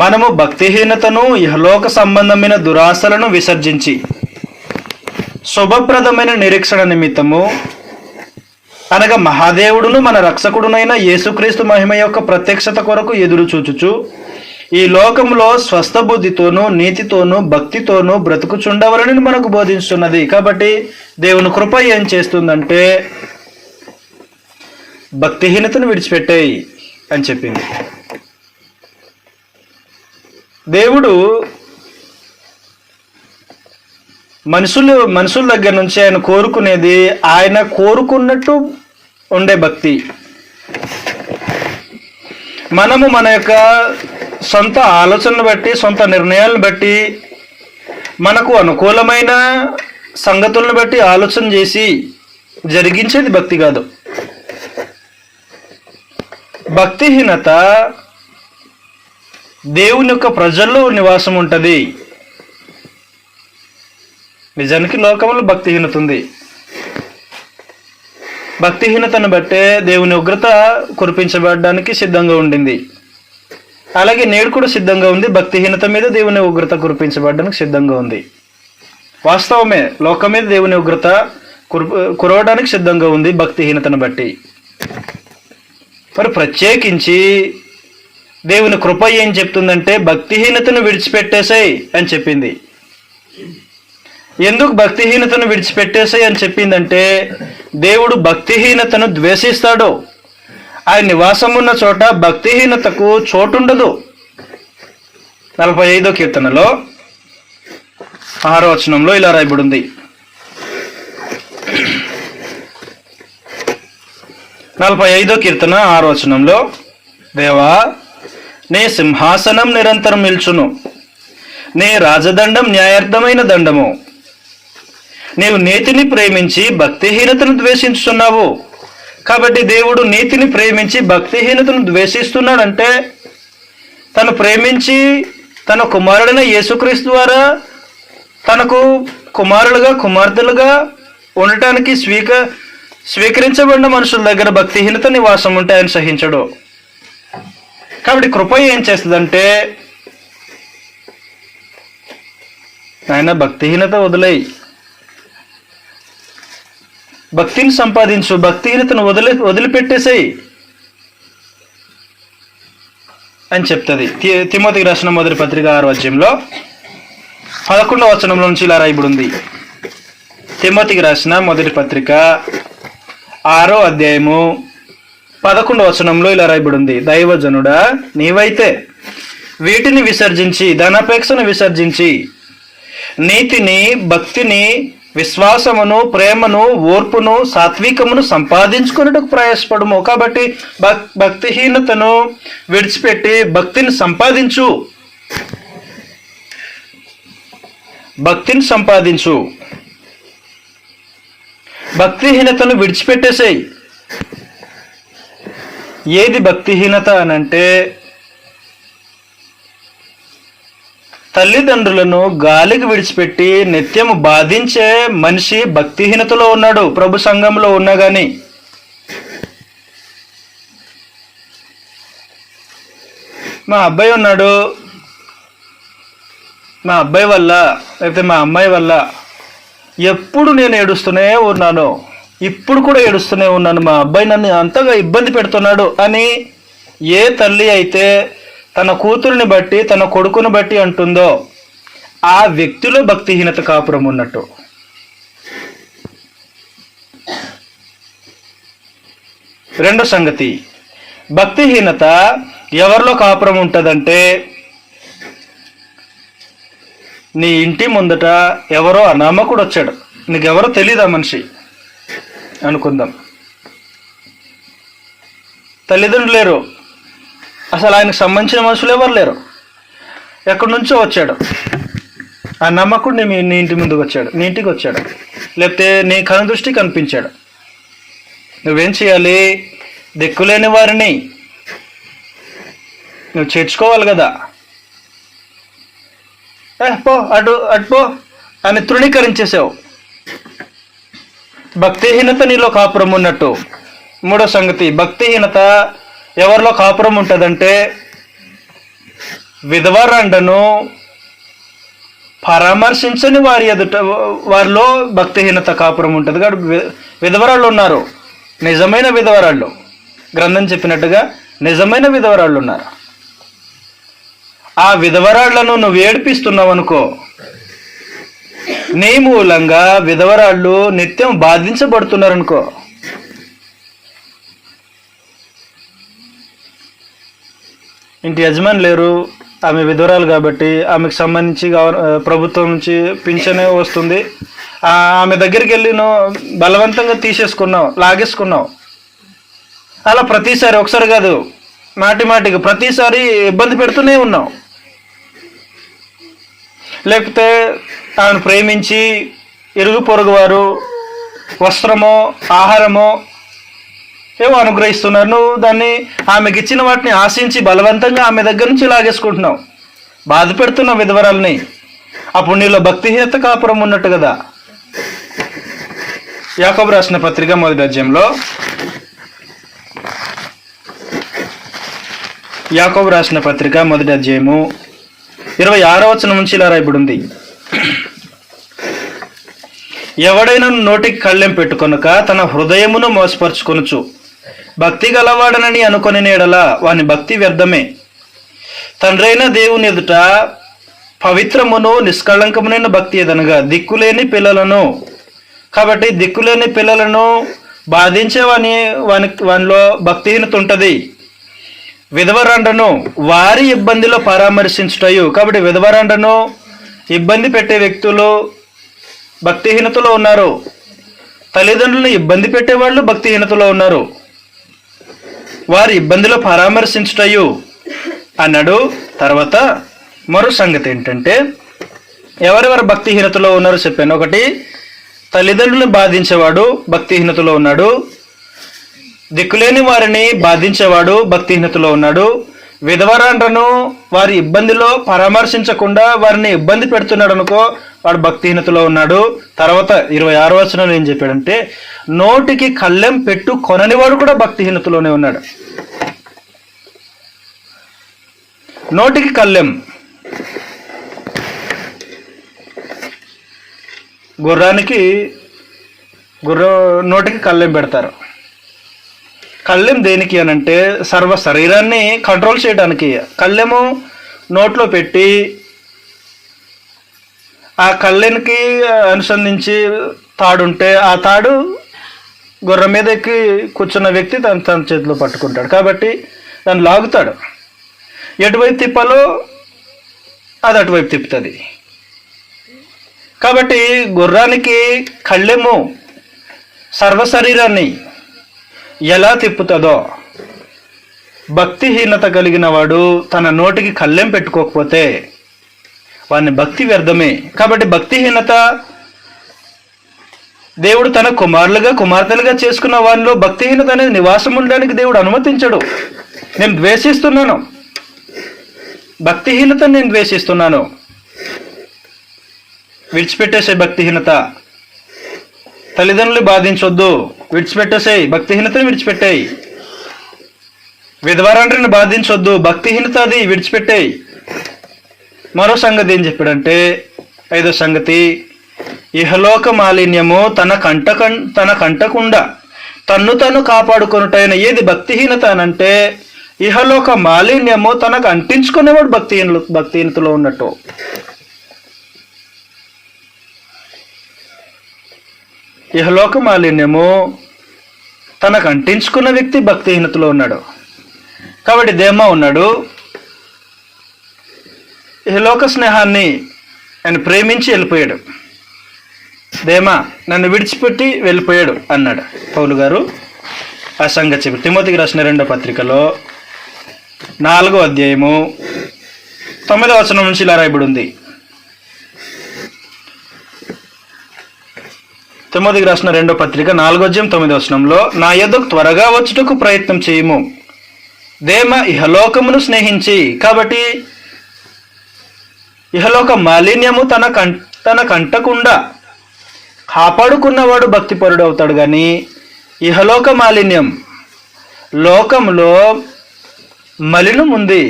మనము భక్తిహీనతను ఇహలోక సంబంధమైన దురాశలను విసర్జించి శుభప్రదమైన నిరీక్షణ నిమిత్తము, అనగా మహాదేవుడును మన రక్షకుడునైన యేసుక్రీస్తు మహిమ యొక్క ప్రత్యక్షత కొరకు ఎదురు చూచుచు ఈ లోకంలో స్వస్థ బుద్ధితోనూ నీతితోనూ భక్తితోనూ బ్రతుకుచుండవలని మనకు బోధిస్తున్నది. కాబట్టి దేవుని కృప ఏం చేస్తుందంటే భక్తిహీనతను విడిచిపెట్టేయి అని చెప్పింది. దేవుడు మనుషుల దగ్గర నుంచి ఆయన కోరుకునేది ఆయన కోరుకున్నట్టు ఉండే భక్తి. మనము మన యొక్క సొంత ఆలోచనలు బట్టి, సొంత నిర్ణయాలను బట్టి, మనకు అనుకూలమైన సంగతులను బట్టి ఆలోచన చేసి జరిగించేది భక్తి కాదు. భక్తిహీనత దేవుని యొక్క ప్రజల్లో నివాసం ఉంటుంది. నిజానికి లోకంలో భక్తిహీనత ఉంది. భక్తిహీనతను బట్టే దేవుని ఉగ్రత కురిపించబడడానికి సిద్ధంగా ఉండింది. అలాగే నేడు కూడా సిద్ధంగా ఉంది. భక్తిహీనత మీద దేవుని ఉగ్రత కురిపించబడడానికి సిద్ధంగా ఉంది. వాస్తవమే, లోకం మీద దేవుని ఉగ్రత కురవడానికి సిద్ధంగా ఉంది భక్తిహీనతను బట్టి. మరి ప్రత్యేకించి దేవుని కృప ఏం చెప్తుందంటే భక్తిహీనతను విడిచిపెట్టేసాయి అని చెప్పింది. ఎందుకు భక్తిహీనతను విడిచిపెట్టేసాయి అని చెప్పిందంటే దేవుడు భక్తిహీనతను ద్వేషిస్తాడు. ఆయన నివాసం ఉన్న చోట భక్తిహీనతకు చోటుండదు. 45వ కీర్తనలో 6వ వచనంలో ఇలా రాయబడింది. 45వ కీర్తన 6వ వచనంలో, దేవా నీ సింహాసనం నిరంతరం నిల్చును, నీ రాజదండం న్యాయార్థమైన దండము. నీవు నీతిని ప్రేమించి భక్తిహీనతను ద్వేషించుతున్నావు. కాబట్టి దేవుడు నీతిని ప్రేమించి భక్తిహీనతను ద్వేషిస్తున్నాడంటే తను ప్రేమించి తన కుమారుడైన యేసుక్రీస్తు ద్వారా తనకు కుమారులుగా కుమార్తెలుగా ఉండటానికి స్వీకరించబడిన మనుషుల దగ్గర భక్తిహీనత నివాసం ఉంటే ఆయన సహించడు. కాబట్టి కృప ఏం చేస్తుందంటే, ఆయన భక్తిహీనత వదిలేయి, భక్తిని సంపాదించు, భక్తిహీనతను వదిలిపెట్టేసేయి అని చెప్తుంది. తిమోతికి రాసిన మొదటి పత్రిక 6వ అధ్యాయంలో 11వ వచనంలో నుంచి ఇలా రాయబడింది. తిమోతికి రాసిన మొదటి పత్రిక 6వ అధ్యాయము 11వ వచనంలో ఇలా రాయబడింది. దైవజనుడా, నీవైతే వీటిని విసర్జించి, ధనాపేక్షను విసర్జించి, నీతిని, భక్తిని, విశ్వాసమును, ప్రేమను, ఓర్పును, సాత్వికమును సంపాదించుకున్నట్టుకు ప్రయాసపడము. కాబట్టి భక్తిహీనతను విడిచిపెట్టి భక్తిని సంపాదించు, భక్తిని సంపాదించు, భక్తిహీనతను విడిచిపెట్టేసేయి. ఏది భక్తిహీనత అనంటే, తల్లిదండ్రులను గాలికి విడిచిపెట్టి నిత్యము బాధించే మనిషి భక్తిహీనతలో ఉన్నాడు, ప్రభు సంఘంలో ఉన్నా కానీ. మా అబ్బాయి ఉన్నాడు, మా అబ్బాయి వల్ల లేకపోతే మా అమ్మాయి వల్ల ఎప్పుడు నేను ఏడుస్తూనే ఉన్నాను, ఇప్పుడు కూడా ఏడుస్తూనే ఉన్నాను, మా అబ్బాయి నన్ను అంతగా ఇబ్బంది పెడుతున్నాడు అని ఏ తల్లి అయితే తన కూతురుని బట్టి తన కొడుకుని బట్టి అంటుందో ఆ వ్యక్తిలో భక్తిహీనత కాపురం ఉన్నట్టు. రెండో సంగతి, భక్తిహీనత ఎవరిలో కాపురం ఉంటుందంటే, నీ ఇంటి ముందట ఎవరో అనామకుడు వచ్చాడు, నీకెవరో తెలీదు ఆ మనిషి అనుకుందాం. తల్లిదండ్రులు లేరు, అసలు ఆయనకు సంబంధించిన మనుషులు ఎవరు లేరు, ఎక్కడి నుంచో వచ్చాడు ఆ నమ్మకుడు, నీ ఇంటి ముందుకు వచ్చాడు, నీ ఇంటికి వచ్చాడు, లేకపోతే నీ కనుదృష్టి కనిపించాడు. నువ్వేం చేయాలి? దిక్కులేని వారిని నువ్వు చేర్చుకోవాలి కదా. పో అటు పో అని తృణీకరించేసావు. భక్తిహీనత నీలో కాపురం ఉన్నట్టు. మూడో సంగతి, భక్తిహీనత ఎవరిలో కాపురం ఉంటుందంటే, విధవరాండను పరామర్శించని వారి ఎదుట వారిలో భక్తిహీనత కాపురం ఉంటుంది. కాబట్టి విధవరాళ్ళు ఉన్నారు, నిజమైన విధవరాళ్ళు, గ్రంథం చెప్పినట్టుగా నిజమైన విధవరాళ్ళు ఉన్నారు. ఆ విధవరాళ్లను నువ్వు ఏడిపిస్తున్నావు అనుకో, నీ మూలంగా విధవరాళ్ళు నిత్యం బాధించబడుతున్నారు అనుకో, ఇంటి యజమాని లేరు, ఆమె విధవరాలు కాబట్టి ఆమెకు సంబంధించి ప్రభుత్వం నుంచి పింఛనే వస్తుంది, ఆమె దగ్గరికి వెళ్ళి నువ్వు బలవంతంగా తీసేసుకున్నావు, లాగేసుకున్నావు. అలా ప్రతిసారి, ఒకసారి కాదు, మాటికి ప్రతిసారి ఇబ్బంది పెడుతూనే ఉన్నావు. లేకపోతే ఆమెను ప్రేమించి ఇరుగు పొరుగు వారు వస్త్రమో ఆహారమో ఏమో అనుగ్రహిస్తున్నారు, నువ్వు దాన్ని ఆమెకి ఇచ్చిన వాటిని ఆశించి బలవంతంగా ఆమె దగ్గర నుంచి లాగేసుకుంటున్నావు, బాధ పెడుతున్నావు విధవరాల్ని. అప్పుడు నీలో భక్తిహీనత కాపురం ఉన్నట్టు కదా. యాకోబు రాసిన పత్రిక మొదటి అధ్యాయంలో, యాకోబు రాసిన పత్రిక మొదటి అధ్యాయము 26వ వచనం నుంచి ఇలా రాయబడింది. ఎవడైనా నోటికి కళ్ళెం పెట్టుకొనక తన హృదయమును మోసపరుచుకొనుచు భక్తి గలవాడనని అనుకొని నేడలా వాని భక్తి వ్యర్థమే. తండ్రైన దేవుని ఎదుట పవిత్రమును నిష్కళంకమునైన భక్తి ఏదనగా దిక్కులేని పిల్లలను. కాబట్టి దిక్కులేని పిల్లలను బాధించేవాని వానిలో భక్తిహీనత ఉంటుంది. విధవరండను వారి ఇబ్బందిలో పరామర్శించుటయు. కాబట్టి విధవరండను ఇబ్బంది పెట్టే వ్యక్తులు భక్తిహీనతలో ఉన్నారు. తల్లిదండ్రులను ఇబ్బంది పెట్టేవాళ్ళు భక్తిహీనతలో ఉన్నారు. వారి ఇబ్బందిలో పరామర్శించుటయు అన్నాడు. తర్వాత మరో సంగతి ఏంటంటే, ఎవరెవరు భక్తిహీనతలో ఉన్నారో చెప్పాను. ఒకటి, తల్లిదండ్రులను బాధించేవాడు భక్తిహీనతలో ఉన్నాడు. దిక్కులేని వారిని బాధించేవాడు భక్తిహీనతలో ఉన్నాడు. విధవరాండ్రను వారి ఇబ్బందిలో పరామర్శించకుండా వారిని ఇబ్బంది పెడుతున్నాడు అనుకో, వాడు భక్తిహీనతలో ఉన్నాడు. తర్వాత 26వ వచనంలో ఏం చెప్పాడంటే, నోటికి కళ్ళెం పెట్టు కొననివాడు కూడా భక్తిహీనతలోనే ఉన్నాడు. నోటికి కళ్ళెం, నోటికి కళ్ళెం పెడతారు. కళ్ళెం దేనికి అని అంటే సర్వ శరీరాన్ని కంట్రోల్ చేయడానికి. కళ్ళెము నోట్లో పెట్టి ఆ కళ్ళెనికి అనుసంధించి తాడుంటే ఆ తాడు గుర్రం మీద ఎక్కి కూర్చున్న వ్యక్తి తన చేతిలో పట్టుకుంటాడు. కాబట్టి దాన్ని లాగుతాడు. ఎటువైపు తిప్పాలో అది అటువైపు తిప్పుతుంది. కాబట్టి గుర్రానికి కళ్ళెము సర్వశరీరాన్ని ఎలా తిప్పుతుందో, భక్తిహీనత కలిగిన వాడు తన నోటికి కళ్ళెం పెట్టుకోకపోతే వాని భక్తి వ్యర్థమే. కాబట్టి భక్తిహీనత, దేవుడు తన కుమార్తెలుగా చేసుకున్న వారిలో భక్తిహీనత అనేది నివాసం ఉండడానికి దేవుడు అనుమతించడు. నేను ద్వేషిస్తున్నాను, భక్తిహీనత నేను ద్వేషిస్తున్నాను. విడిచిపెట్టేసే భక్తిహీనత. తల్లిదండ్రులు బాధించొద్దు, విడిచిపెట్టేసేయి, భక్తిహీనతని విడిచిపెట్టేయి. విధవరాండ్రిని బాధించొద్దు, భక్తిహీనత అది విడిచిపెట్టేయి. మరో సంగతి ఏం చెప్పాడంటే, 5వ సంగతి, ఇహలోక మాలిన్యము తన కంటకుండా తన్ను కాపాడుకొనుటైన ఏది భక్తిహీనత అనంటే, ఇహలోక మాలిన్యము తనకు అంటించుకునేవాడు భక్తిహీనతలో ఉన్నట్టు. ఇహలోక మాలిన్యము తనకు అంటించుకున్న వ్యక్తి భక్తిహీనతలో ఉన్నాడు. కాబట్టి దేమా ఉన్నాడు, ఇహలోక స్నేహాన్ని ఆయన ప్రేమించి వెళ్ళిపోయాడు. దేమా నన్ను విడిచిపెట్టి వెళ్ళిపోయాడు అన్నాడు పౌలు గారు. ఆ సంగతి చెప్పి తిమోతికి రాసిన 2వ పత్రికలో 4వ అధ్యాయము 9వ వచనం నుంచి ఇలా రాయబడి ఉంది. తిమోతికి రాసిన 2వ పత్రిక 4వ అధ్యాయం 9వ వచనంలో, నా యొద్దకు త్వరగా వచ్చుటకు ప్రయత్నం చేయము, దేమ ఇహలోకమును స్నేహించి. కాబట్టి ఇహలోక మాలిన్యము తన కంటకుండా కాపాడుకున్నవాడు భక్తిపరుడు అవుతాడు. కానీ ఇహలోక మాలిన్యం, లోకంలో మలినం ఉంది,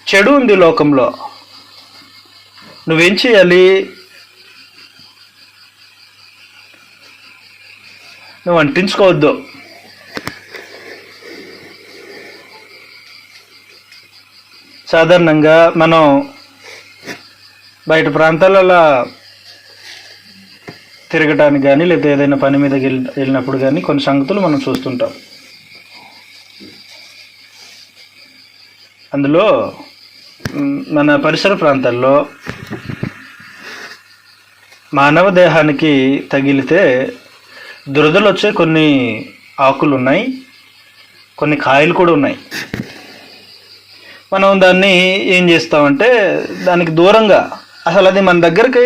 చెడు ఉంది లోకంలో. నువ్వేం చేయాలి? నువ్వు అంటించుకోవద్దు. సాధారణంగా మనం బయట ప్రాంతాలలో తిరగటానికి కానీ లేదా ఏదైనా పని మీద వెళ్ళినప్పుడు కానీ కొన్ని సంగతులు మనం చూస్తుంటాం. అందులో మన పరిసర ప్రాంతాల్లో మానవ దేహానికి తగిలితే దురదలు వచ్చే కొన్ని ఆకులు ఉన్నాయి, కొన్ని కాయలు కూడా ఉన్నాయి. మనం దాన్ని ఏం చేస్తామంటే దానికి దూరంగా, అసలు అది మన దగ్గరికి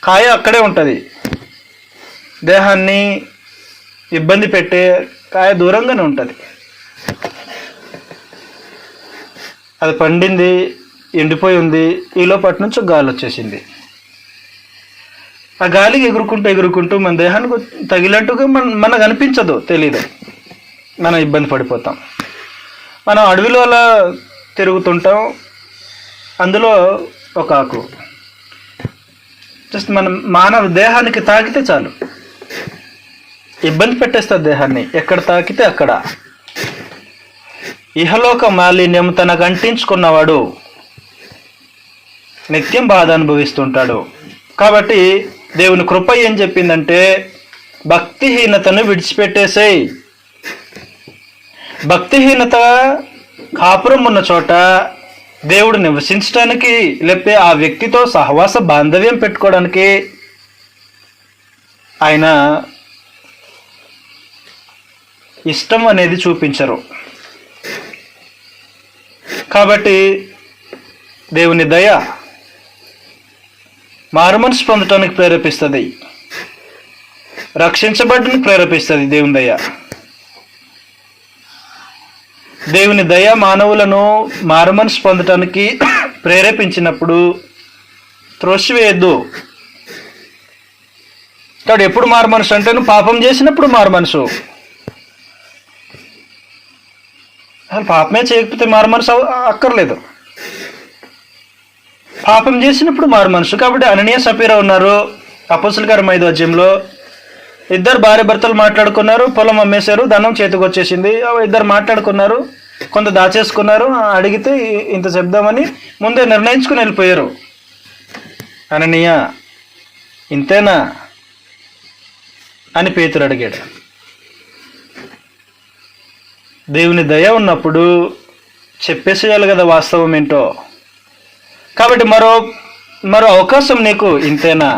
కాయ అక్కడే ఉంటుంది, దేహాన్ని ఇబ్బంది పెట్టే కాయ దూరంగానే ఉంటుంది. అది పండింది, ఎండిపోయి ఉంది, ఈలోపటి నుంచి గాలి వచ్చేసింది. ఆ గాలికి ఎగురుకుంటూ మన దేహానికి తగిలినట్టుగా మనకు అనిపించదు, తెలీదు, మనం ఇబ్బంది పడిపోతాం. మనం అడవిలో అలా తిరుగుతుంటాం, అందులో ఒక ఆకు జస్ట్ మన మానవ దేహానికి తాకితే చాలు ఇబ్బంది పెట్టేస్తుంది దేహాన్ని. ఎక్కడ తాకితే అక్కడ. ఇహలోక మాలిన్యం తనకు అంటించుకున్నవాడు నిత్యం బాధ అనుభవిస్తుంటాడు. కాబట్టి దేవుని కృప ఏం చెప్పిందంటే భక్తిహీనతను విడిచిపెట్టేసేయ్. భక్తిహీనత కాపురం ఉన్న చోట దేవుడు నివసించడానికి, లేకపోతే ఆ వ్యక్తితో సహవాస బాంధవ్యం పెట్టుకోవడానికి ఆయన ఇష్టం అనేది చూపించరు. కాబట్టి దేవుని దయ మారుమనసు పొందటానికి ప్రేరేపిస్తుంది, రక్షించబడడానికి ప్రేరేపిస్తుంది. దేవుని దయ, దేవుని దయ మానవులను మారుమనసు పొందటానికి ప్రేరేపించినప్పుడు త్రోసివేయద్దు. కాబట్టి ఎప్పుడు మారుమనసు అంటే నువ్వు పాపం చేసినప్పుడు మారుమనసు. అసలు పాపమే చేయకపోతే మారుమనసు అక్కర్లేదు. పాపం చేసినప్పుడు మారుమనసు. కాబట్టి అననీయ సపీరా ఉన్నారు. అపోస్తలుల కార్యం 5వ అధ్యాయంలో ఇద్దరు భార్య భర్తలు మాట్లాడుకున్నారు, పొలం అమ్మేశారు, ధనం చేతికి వచ్చేసింది. ఇద్దరు మాట్లాడుకున్నారు, కొంత దాచేసుకున్నారు. అడిగితే ఇంత చెప్దామని ముందే నిర్ణయించుకుని వెళ్ళిపోయారు. అననీయ ఇంతేనా అని పేతురు అడిగాడు. దేవుని దయ ఉన్నప్పుడు చెప్పేసేయాలి కదా వాస్తవం ఏంటో. కాబట్టి మరో అవకాశం నీకు, ఇంతేనా,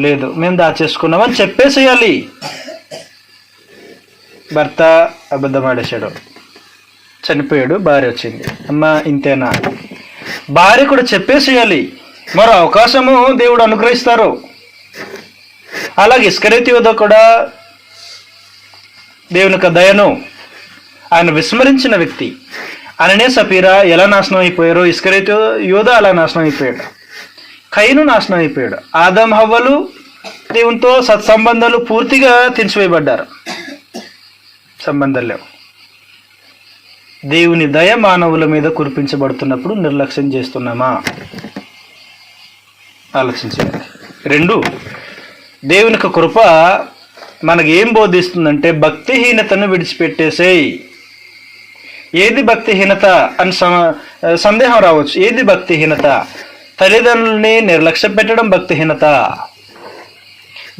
లేదు మేము దాచేసుకున్నామని చెప్పేసేయాలి. భర్త అబద్ధం ఆడేశాడు, చనిపోయాడు, భార్య వచ్చింది, అమ్మా ఇంతేనా. భార్య కూడా చెప్పేసేయాలి. మరో అవకాశము దేవుడు అనుగ్రహిస్తారు. అలాగే ఇస్కరియోతు యూదా కూడా దేవుని యొక్క దయను ఆయన విస్మరించిన వ్యక్తి. అననీయ సపీరా ఎలా నాశనం అయిపోయారో ఇస్కరియోతు యూదా అలా నాశనం అయిపోయాడు. కయీను నాశనం అయిపోయాడు. ఆదాం హవ్వలు దేవునితో సత్సంబంధాలు పూర్తిగా తెంచివేయబడ్డారు, సంబంధాలు లేవు. దేవుని దయ మానవుల మీద కురిపించబడుతున్నప్పుడు నిర్లక్ష్యం చేస్తున్నామా? ఆలోచించండి. 2, దేవుని యొక్క కృప మనకి ఏం బోధిస్తుందంటే భక్తిహీనతను విడిచిపెట్టేసేయ్. ఏది భక్తిహీనత అని సందేహం రావచ్చు. ఏది భక్తిహీనత? తల్లిదండ్రులని నిర్లక్ష్య పెట్టడం భక్తిహీనత.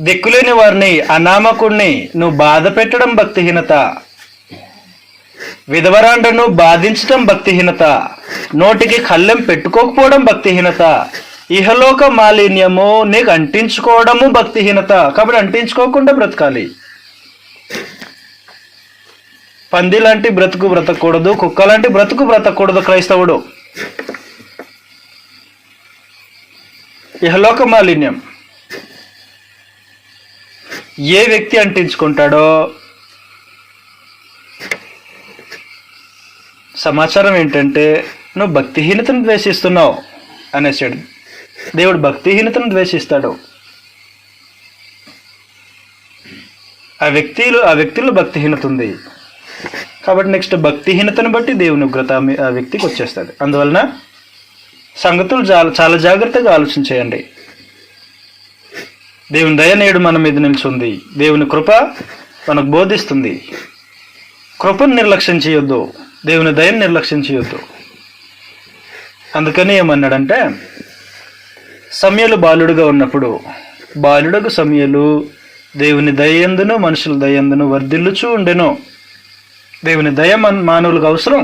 దిక్కులేని వారిని, అనామకుడిని నువ్వు బాధ పెట్టడం భక్తిహీనత. విధవరాండ్రను బాధించడం భక్తిహీనత. నోటికి కళ్ళెం పెట్టుకోకపోవడం భక్తిహీనత. ఇహలోక మాలిన్యము నీకు అంటించుకోవడము భక్తిహీనత. కాబట్టి అంటించుకోకుండా బ్రతకాలి. పంది లాంటి బ్రతుకు బ్రతకూడదు, కుక్క లాంటి బ్రతుకు బ్రతకూడదు క్రైస్తవుడు. ఇహలోక మాలిన్యం ఏ వ్యక్తి అంటించుకుంటాడో సమాచారం ఏంటంటే నువ్వు భక్తిహీనతను ద్వేషిస్తున్నావు అనేసాడు. దేవుడు భక్తిహీనతను ద్వేషిస్తాడు. ఆ వ్యక్తిలో భక్తిహీనత ఉంది కాబట్టి నెక్స్ట్ భక్తిహీనతను బట్టి దేవుని ఉగ్రత ఆ వ్యక్తికి వచ్చేస్తుంది. అందువలన సంగతులు చాలా జాగ్రత్తగా ఆలోచించేయండి. దేవుని దయ నేడు మన మీద నిలిచింది. దేవుని కృప మనకు బోధిస్తుంది. కృపను నిర్లక్ష్యం చేయొద్దు, దేవుని దయను నిర్లక్ష్యం చేయొద్దు. అందుకని ఏమన్నాడంటే సమూయేలు బాలుడుగా ఉన్నప్పుడు బాలుడకు సమూయేలు దేవుని దయందును మనుషుల దయందును వర్ధిల్లుచూ ఉండెను. దేవుని దయ మానవులకు అవసరం.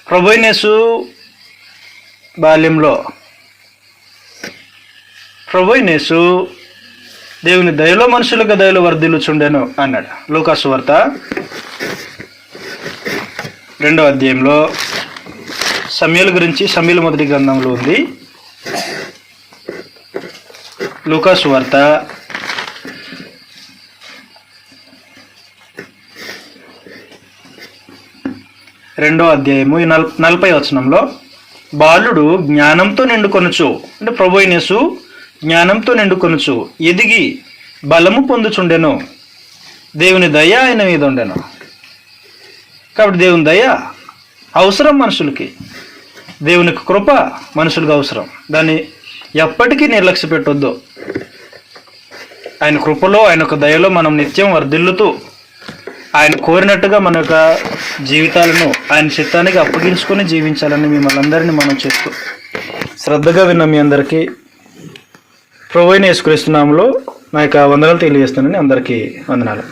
ప్రభువైన యేసు బాల్యంలో ప్రభువైన యేసు దేవుని దయలో మనుషులకు దయలో వర్ధిల్లుచుండెను అన్నాడు. లూకా సువార్త 2వ అధ్యాయంలో సమూయేలు గురించి సమూయేలు మొదటి గ్రంథంలో ఉంది. లూకా సువార్త 2వ అధ్యాయము 40వ వచనంలో బాలుడు జ్ఞానంతో నిండుకొనుచు, అంటే ప్రభువైన యేసు జ్ఞానంతో నిండుకొనుచు ఎదిగి బలము పొందుచుండెను, దేవుని దయ ఆయన మీద ఉండెను. కాబట్టి దేవుని దయ అవసరం మనుషులకి, దేవుని కృప మనుషులకు అవసరం. దాన్ని ఎప్పటికీ నిర్లక్ష్య పెట్టొద్దు. ఆయన కృపలో ఆయన యొక్క దయలో మనం నిత్యం వర్ధిల్లుతూ ఆయన కోరినట్టుగా మన యొక్క జీవితాలను ఆయన చిత్తానికి అప్పగించుకొని జీవించాలని మిమ్మల్ని అందరినీ మనం చేస్తూ శ్రద్ధగా విన్న మీ అందరికీ ప్రభువైన యేసుక్రీస్తు నామములో నా యొక్క వందనాలు తెలియజేస్తానని అందరికీ వందనాలు.